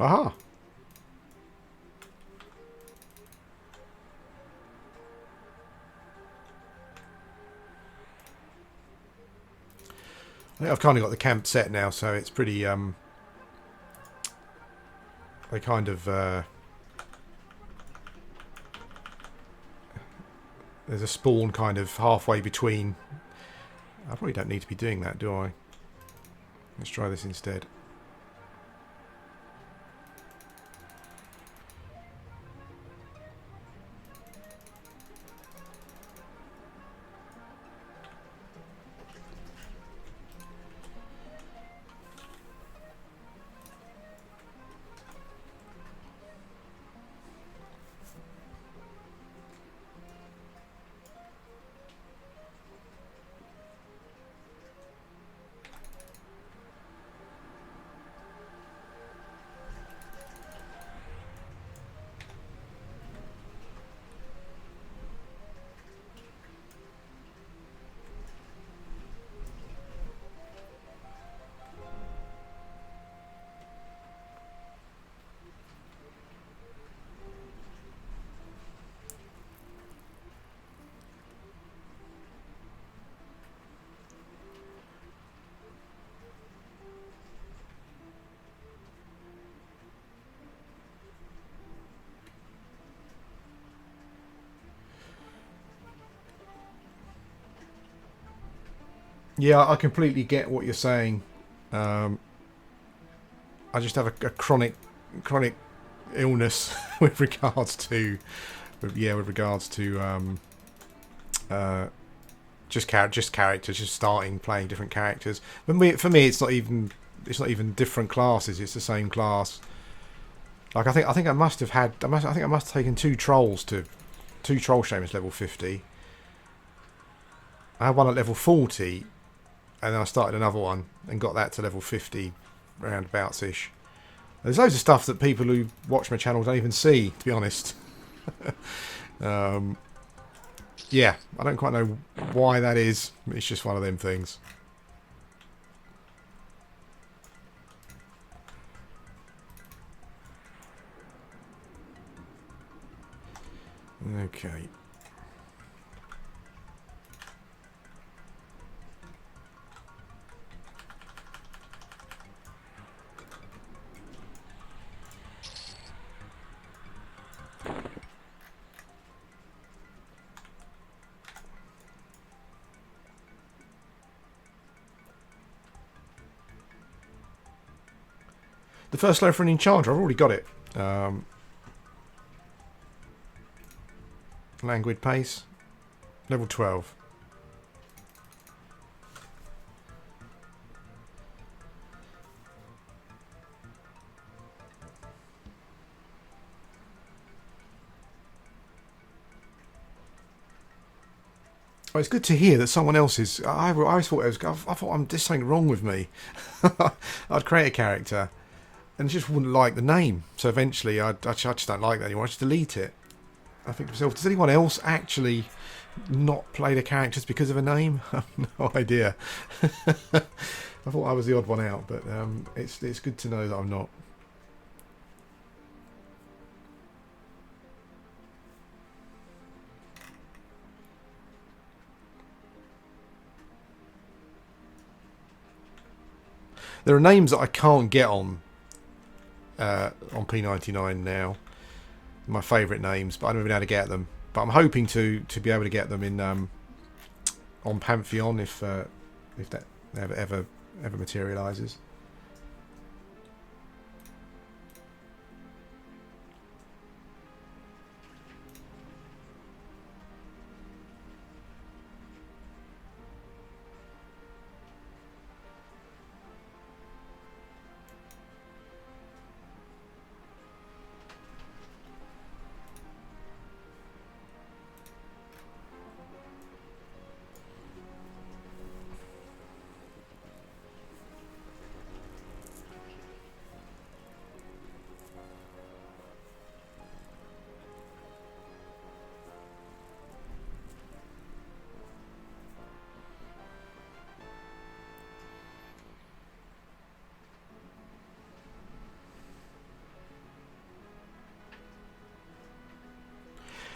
Aha! I think I've kind of got the camp set now, so it's pretty they kind of there's a spawn kind of halfway between. I probably don't need to be doing that, do I? Let's try this instead. Yeah, I completely get what you're saying. I just have a chronic illness with regards to, with regards to just characters, just starting playing different characters. For me, it's not even different classes. It's the same class. Like I think I must have had. I think I must have taken two troll shamans level 50. I had one at level 40. And then I started another one and got that to level 50 roundabouts-ish. There's loads of stuff that people who watch my channel don't even see, to be honest. Yeah, I don't quite know why that is. It's just one of them things. Okay. The first level for an Enchanter, I've already got it. Languid Pace. Level 12. Oh, it's good to hear that someone else is. I always thought I thought there's something wrong with me. I'd create a character and just wouldn't like the name. So eventually, I just don't like that anymore. I just delete it. I think to myself, does anyone else actually not play the characters because of a name? I have no idea. I thought I was the odd one out, but it's good to know that I'm not. There are names that I can't get on P99 now. My favourite names, but I haven't been able to get them. But I'm hoping to be able to get them in on Pantheon if that ever materialises.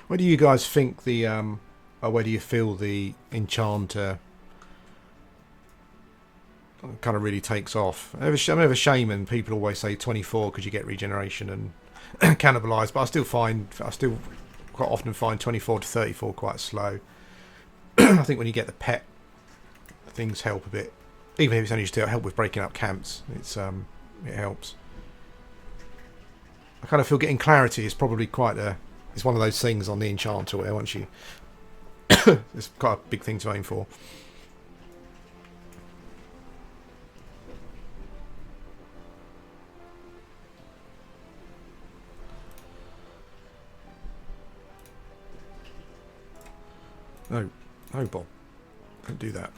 Where do you guys think the or where do you feel the Enchanter kind of really takes off. I'm a bit of a shame, and people always say 24 because you get regeneration and cannibalize, but I still quite often find 24 to 34 quite slow. I think when you get the pet, things help a bit. Even if it's only just to help with breaking up camps, it helps. I kind of feel getting clarity is probably it's one of those things on the Enchanter where once you it's quite a big thing to aim for. No, no, Bob, don't do that.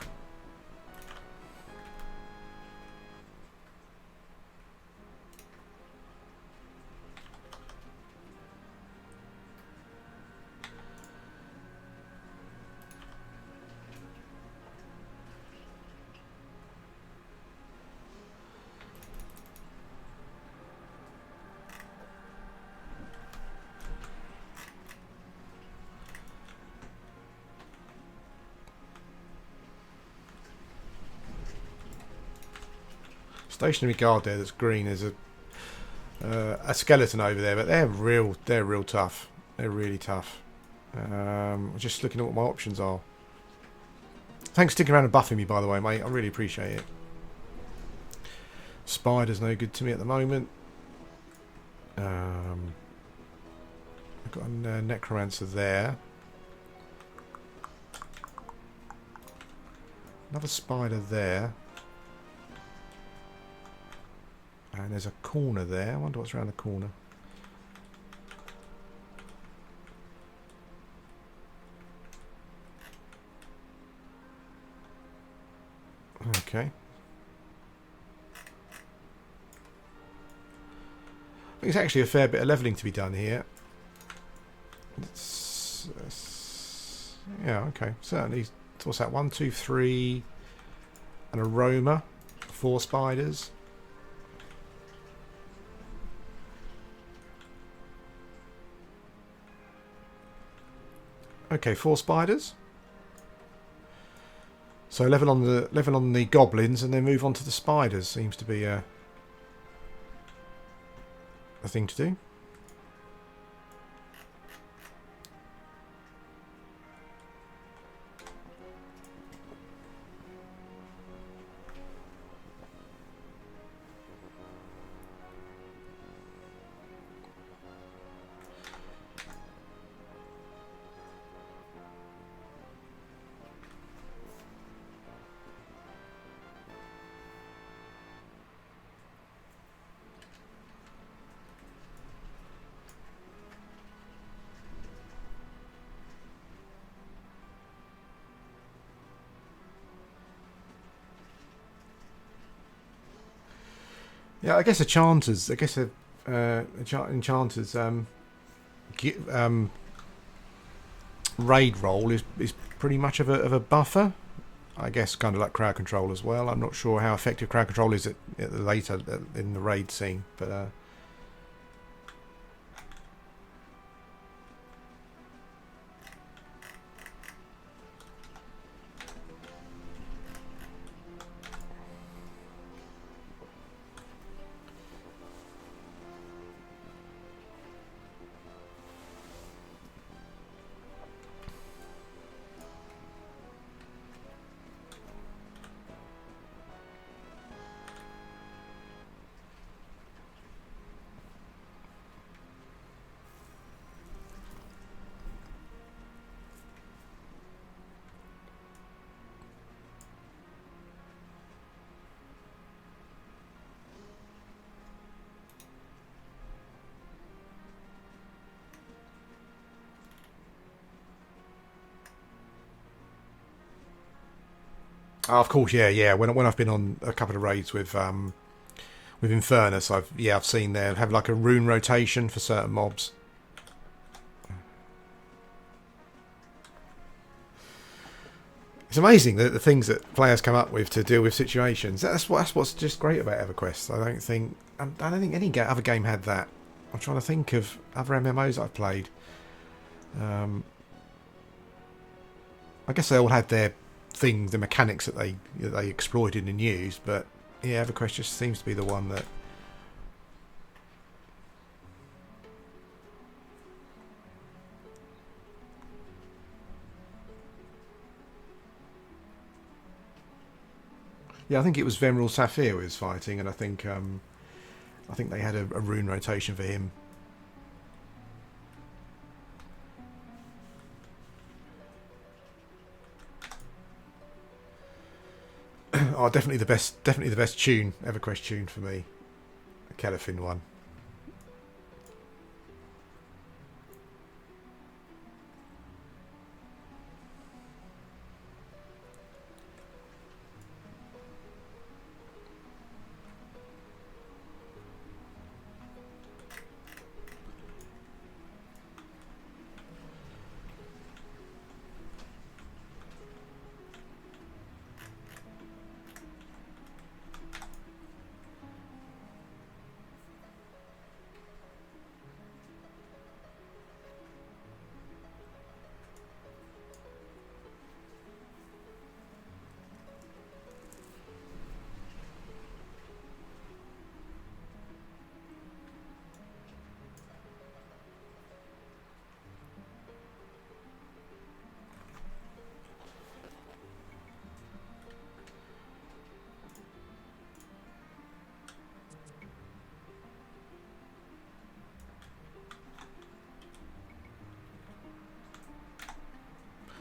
Stationary guard there that's green. There's a skeleton over there, but they're real tough. They're really tough. Just looking at what my options are. Thanks for sticking around and buffing me, by the way, mate. I really appreciate it. Spider's no good to me at the moment. I've got a necromancer there. Another spider there. And there's a corner there. I wonder what's around the corner. Okay. I think it's actually a fair bit of levelling to be done here. Yeah, okay. Certainly. What's that? 1, 2, 3. An aroma. 4 spiders. Okay, 4 spiders. So level on the goblins and then move on to the spiders seems to be a thing to do. Yeah, I guess enchanters. Enchanters. Raid roll is pretty much of a buffer. I guess kind of like crowd control as well. I'm not sure how effective crowd control is at later in the raid scene, but. Oh, of course, yeah. When I've been on a couple of raids with Infernus, I've seen there have like a rune rotation for certain mobs. It's amazing the things that players come up with to deal with situations. That's what's just great about Everquest. I don't think any other game had that. I'm trying to think of other MMOs I've played. I guess they all had their things, the mechanics that they exploited and used. But yeah, EverQuest just seems to be the one that. Yeah, I think it was Venerable Saphir who was fighting, and I think they had a rune rotation for him. Oh, definitely the best tune, EverQuest tune for me, the Kelefin one.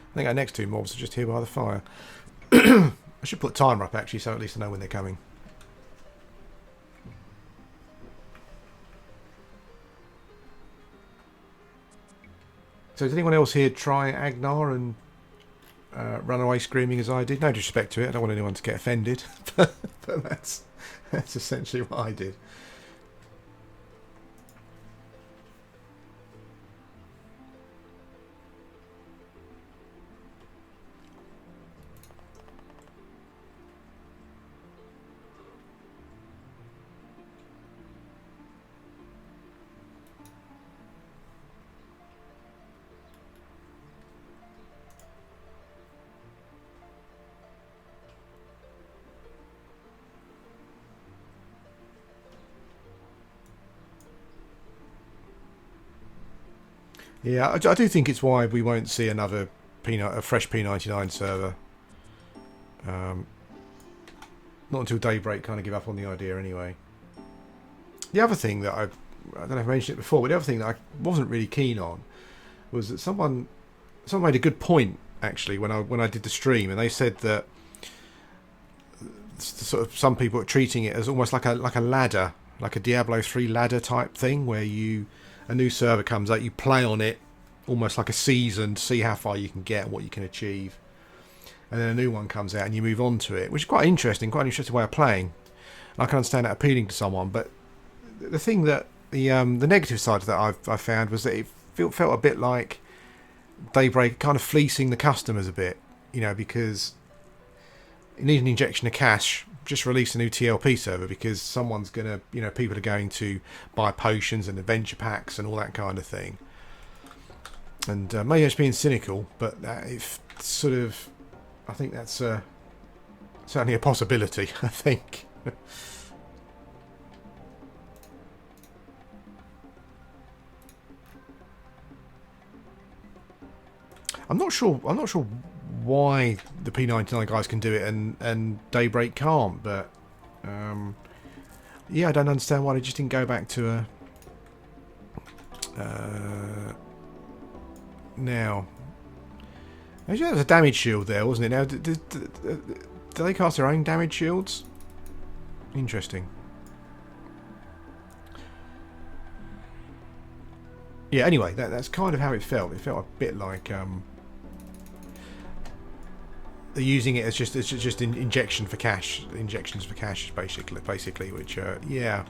I think our next two mobs are just here by the fire. I should put timer up actually, so at least I know when they're coming. So does anyone else here try Agnar and run away screaming as I did? No disrespect to it, I don't want anyone to get offended, but that's essentially what I did. Yeah, I do think it's why we won't see another a fresh P99 server. Not until Daybreak kind of give up on the idea anyway. The other thing that I don't know if I mentioned it before, but the other thing that I wasn't really keen on was that someone made a good point actually when I did the stream, and they said that sort of some people are treating it as almost like a ladder, like a Diablo 3 ladder type thing, where a new server comes out, you play on it almost like a season to see how far you can get and what you can achieve, and then a new one comes out and you move on to it, which is quite an interesting way of playing. I can understand that appealing to someone, but the thing that the negative side of that I found was that it felt a bit like Daybreak kind of fleecing the customers a bit, because you need an injection of cash. Just release a new TLP server because someone's gonna, people are going to buy potions and adventure packs and all that kind of thing. And maybe it's being cynical, but if sort of, I think that's certainly a possibility. I think. I'm not sure why the P99 guys can do it and Daybreak can't, but yeah, I don't understand why they just didn't go back to now. Actually, there was a damage shield there, wasn't it? Now, do they cast their own damage shields? Interesting. Yeah, anyway, that's kind of how it felt. It felt a bit like they're using it as just injections for cash, basically, which yeah.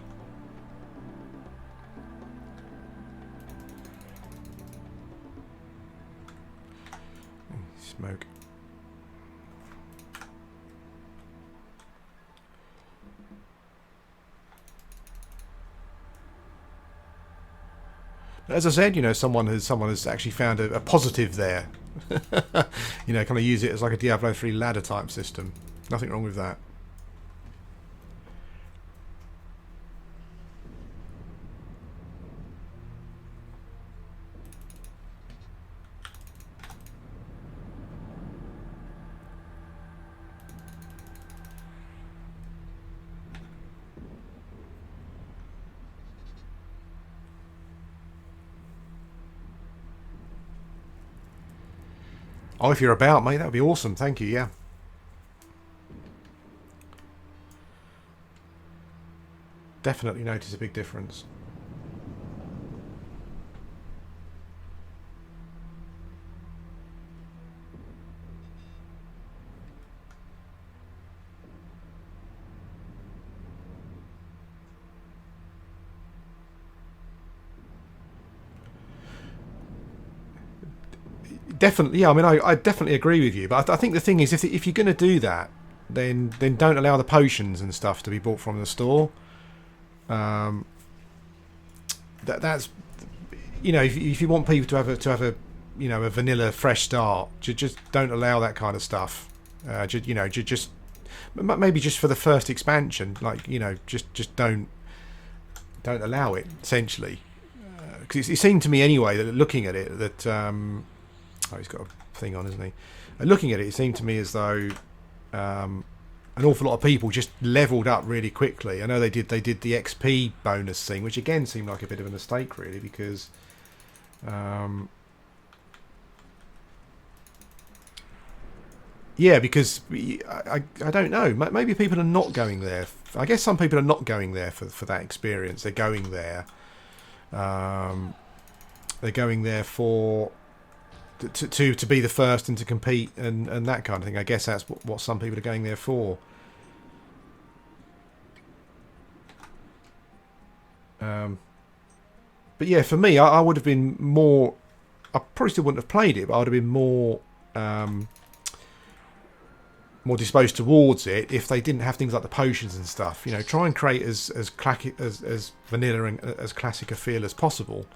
Smoke. As I said, someone has actually found a positive there You know, kind of use it as like a Diablo 3 ladder type system. Nothing wrong with that. Oh, if you're about, mate, that would be awesome. Thank you, yeah. Definitely notice a big difference. Definitely, yeah. I mean, I definitely agree with you, but I think the thing is, if you're going to do that, then don't allow the potions and stuff to be bought from the store. That's, you know, if you want people to have a you know, a vanilla fresh start, just don't allow that kind of stuff. You know, just maybe just for the first expansion, like, you know, just don't allow it, essentially, because it seemed to me anyway, that looking at it, that oh, he's got a thing on, isn't he? Looking at it, it seemed to me as though an awful lot of people just leveled up really quickly. I know they did the XP bonus thing, which again seemed like a bit of a mistake, really, because yeah, because I don't know. Maybe people are not going there. I guess some people are not going there for that experience. They're going there. They're going there for to be the first and to compete and that kind of thing. I guess that's what some people are going there for. But yeah, for me, I would have been more. I probably still wouldn't have played it, but I would have been more disposed towards it if they didn't have things like the potions and stuff. You know, try and create as vanilla and as classic a feel as possible.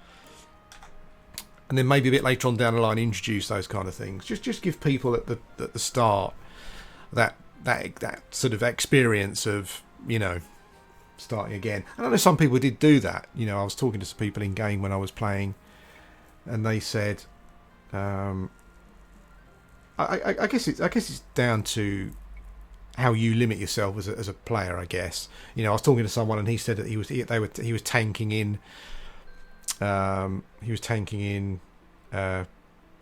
And then maybe a bit later on down the line introduce those kind of things. Just give people at the start that sort of experience of, you know, starting again. And I know some people did do that. You know, I was talking to some people in game when I was playing, and they said, I guess it's down to how you limit yourself as a player. I guess, you know, I was talking to someone and he said that he was tanking in. He was tanking in,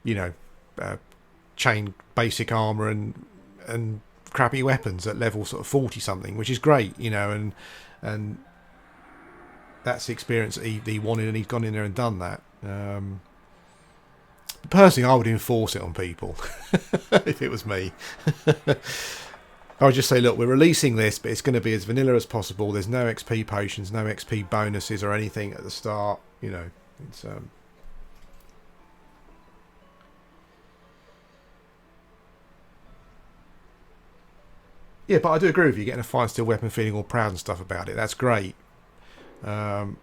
you know, chain basic armor and crappy weapons at level sort of 40 something, which is great, you know, and that's the experience that he wanted, and he's gone in there and done that. Personally, I would enforce it on people if it was me. I would just say, look, we're releasing this, but it's going to be as vanilla as possible. There's no XP potions, no XP bonuses or anything at the start. You know, it's yeah, but I do agree with you. Getting a fine steel weapon, feeling all proud and stuff about it, that's great. But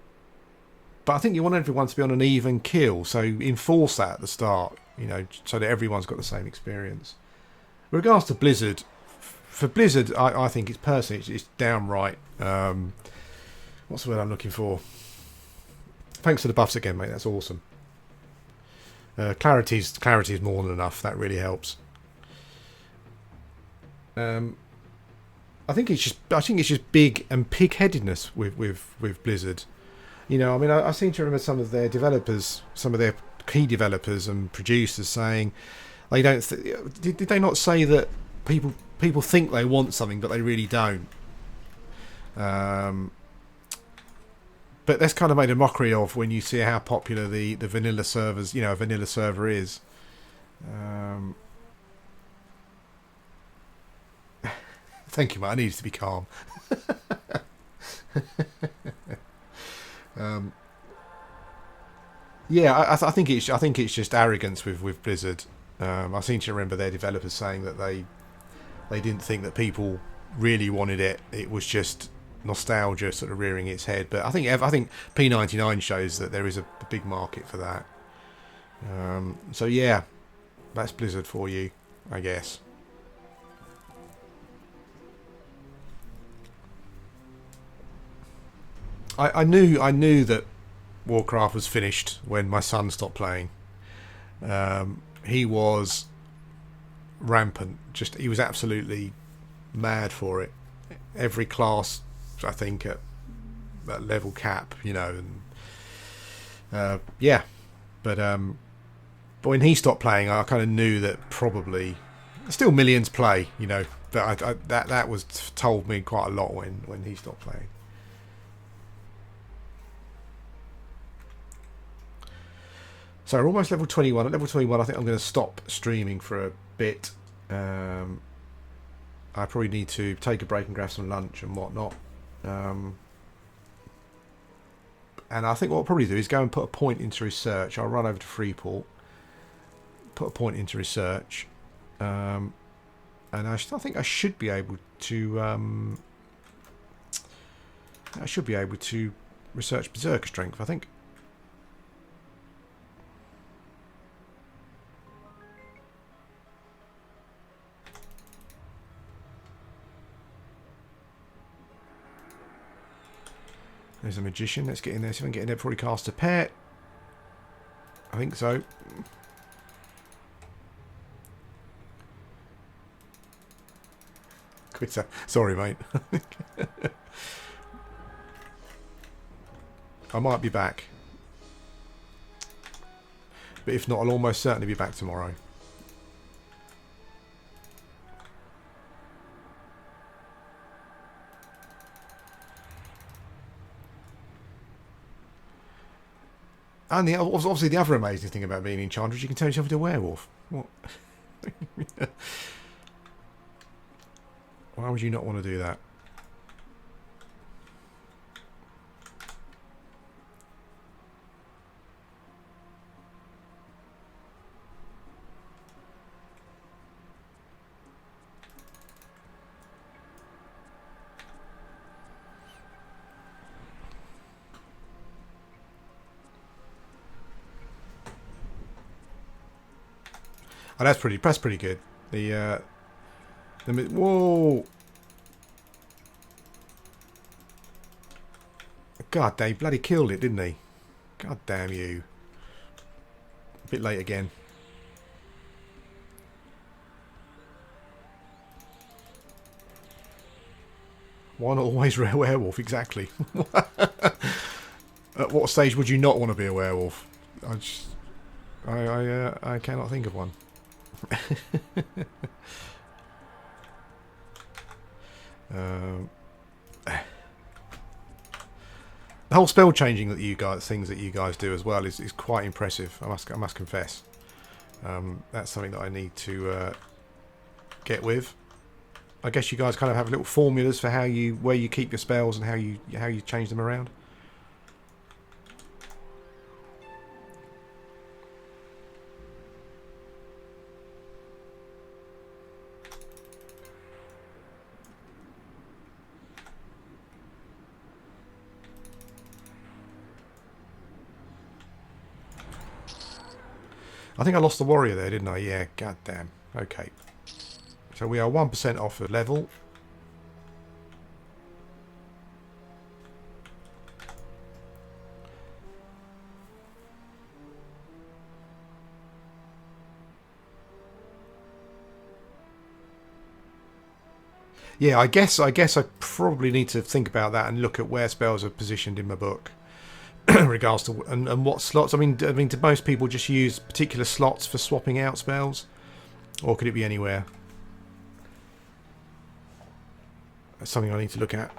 I think you want everyone to be on an even kill, so enforce that at the start. You know, so that everyone's got the same experience. With regards to Blizzard, for Blizzard, I think it's personally it's downright. What's the word I'm looking for? Thanks for the buffs again, mate. That's awesome. Clarity's more than enough. That really helps. I think it's just big and pig-headedness with Blizzard. You know, I mean, I seem to remember some of their developers, some of their key developers and producers saying they don't. Did they not say that people think they want something, but they really don't? But that's kind of made a mockery of when you see how popular the vanilla servers, you know, a vanilla server is. Thank you, mate. I needed to be calm. Yeah, I think it's just arrogance with Blizzard. I seem to remember their developers saying that they didn't think that people really wanted it. It was just nostalgia sort of rearing its head. But I think P99 shows that there is a big market for that. So yeah, That's Blizzard for you, I guess. I knew that Warcraft was finished when my son stopped playing. He was rampant. He was absolutely mad for it. Every class, I think, at that level cap, and yeah. But when he stopped playing, I kind of knew that probably still millions play, But that was told me quite a lot when he stopped playing. So we're almost level 21. At level 21, I think I'm going to stop streaming for a bit. I probably need to take a break and grab some lunch and whatnot. And I think what I'll probably do is go and put a point into research. I'll run over to Freeport, put a point into research, and I think I should be able to. I should be able to research Berserker Strength, I think. There's a magician. Let's get in there. See if I can get in there before he casts a pet. I think so. Quitter. Sorry, mate. I might be back. But if not, I'll almost certainly be back tomorrow. And obviously the other amazing thing about being Enchanter is you can turn yourself into a werewolf. What? Why would you not want to do that? Oh, that's pretty good. Whoa! God, they bloody killed it, didn't they? God damn you! A bit late again. One always rare werewolf, exactly. At what stage would you not want to be a werewolf? I cannot think of one. The whole spell changing that things that you guys do as well is quite impressive. I must confess. That's something that I need to get with. I guess you guys kind of have little formulas for where you keep your spells and how you change them around. I think I lost the warrior there, didn't I? Yeah, goddamn. Okay. So we are 1% off a level. Yeah, I guess I probably need to think about that and look at where spells are positioned in my book. In regards to and what slots. I mean, do most people just use particular slots for swapping out spells, or could it be anywhere? That's something I need to look at.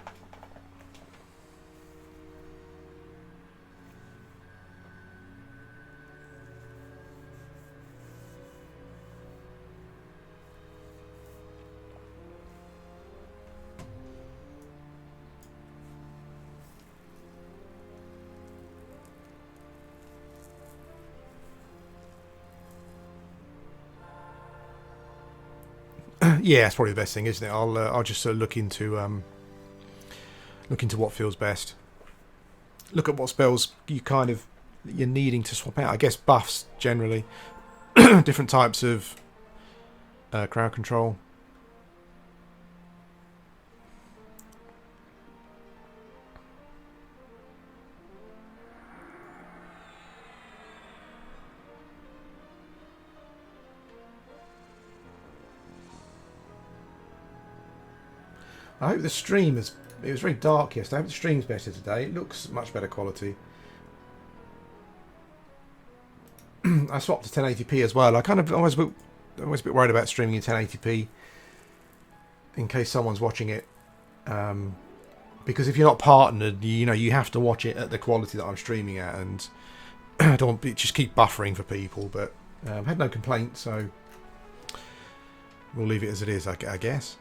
Yeah, that's probably the best thing, isn't it? I'll just sort of look into what feels best. Look at what spells you're needing to swap out. I guess buffs generally. different types of crowd control. I hope the stream is... It was very dark yesterday. I hope the stream's better today. It looks much better quality. I swapped to 1080p as well. I kind of always a bit worried about streaming in 1080p in case someone's watching it. Because if you're not partnered, you have to watch it at the quality that I'm streaming at, and I don't want it just keep buffering for people. But I've had no complaints, so we'll leave it as it is, I guess.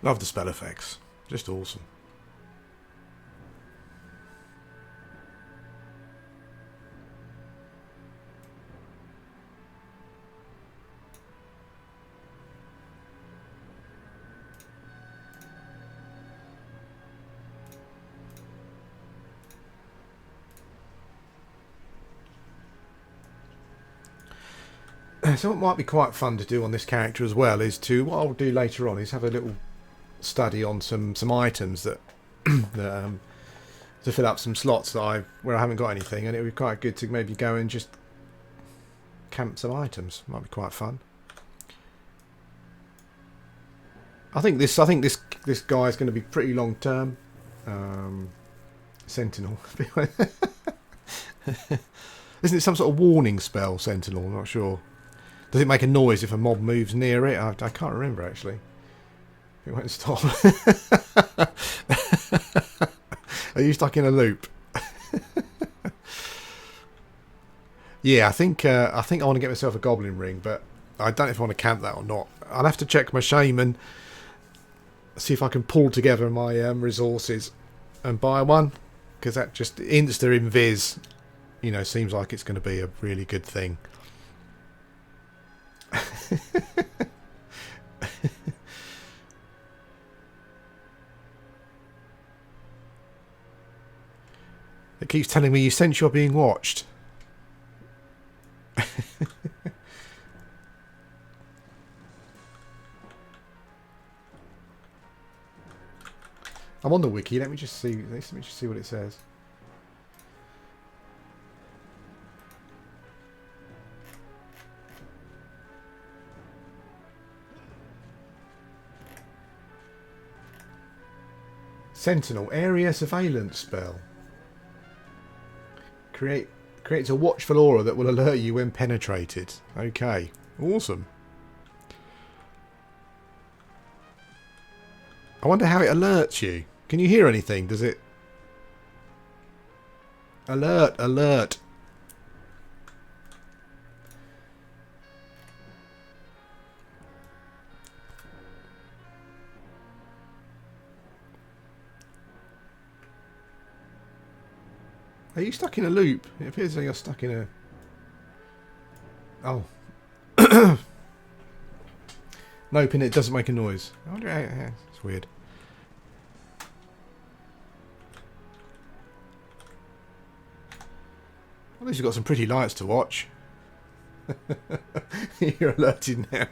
Love the spell effects. Just awesome. So what might be quite fun to do on this character as well is what I'll do later on is have a little study on some items that, to fill up some slots where I haven't got anything, and it would be quite good to maybe go and just camp some items. Might be quite fun. I think this guy is going to be pretty long term. Sentinel. Isn't it some sort of warning spell, Sentinel? I'm not sure. Does it make a noise if a mob moves near it? I can't remember actually. It won't stop. Are you stuck in a loop? Yeah, I think I want to get myself a goblin ring, but I don't know if I want to camp that or not. I'll have to check my shaman, see if I can pull together my resources and buy one, because that just insta invis, seems like it's going to be a really good thing. It keeps telling me you sense you're being watched. I'm on the wiki. Let me just see what it says. Sentinel area surveillance spell. Creates a watchful aura that will alert you when penetrated. Okay, awesome. I wonder how it alerts you. Can you hear anything? Does it... Alert, alert. Are you stuck in a loop? It appears like you're stuck in a... Oh. Nope, and it doesn't make a noise. I wonder how... It's weird. At least you've got some pretty lights to watch. You're alerted now.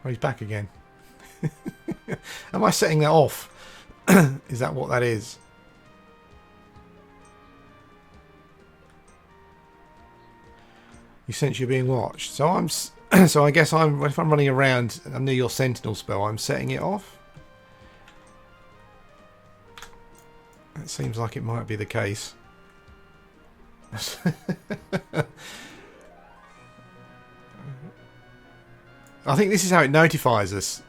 Oh, he's back again. Am I setting that off? Is that what that is? You sense you're being watched. So I'm. So I guess if I'm running around, I'm near your sentinel spell. I'm setting it off. That seems like it might be the case. I think this is how it notifies us.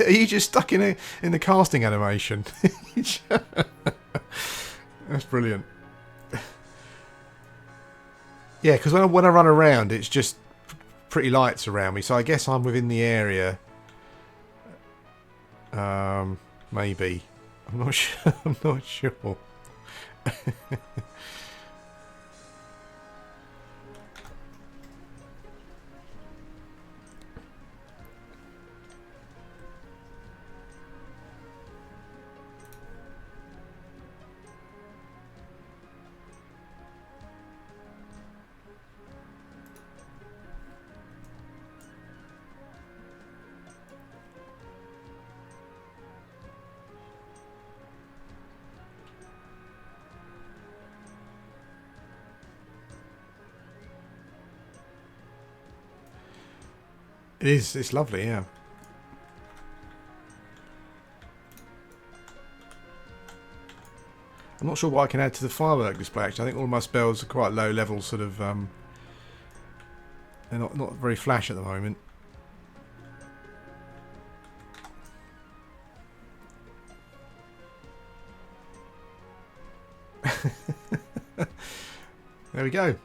Are you just stuck in the casting animation? That's brilliant. Yeah, because when I run around, it's just pretty lights around me. So I guess I'm within the area. Maybe. I'm not sure. I'm not sure. It is. It's lovely, yeah. I'm not sure what I can add to the firework display, actually. I think all of my spells are quite low level, sort of... they're not very flash at the moment. There we go.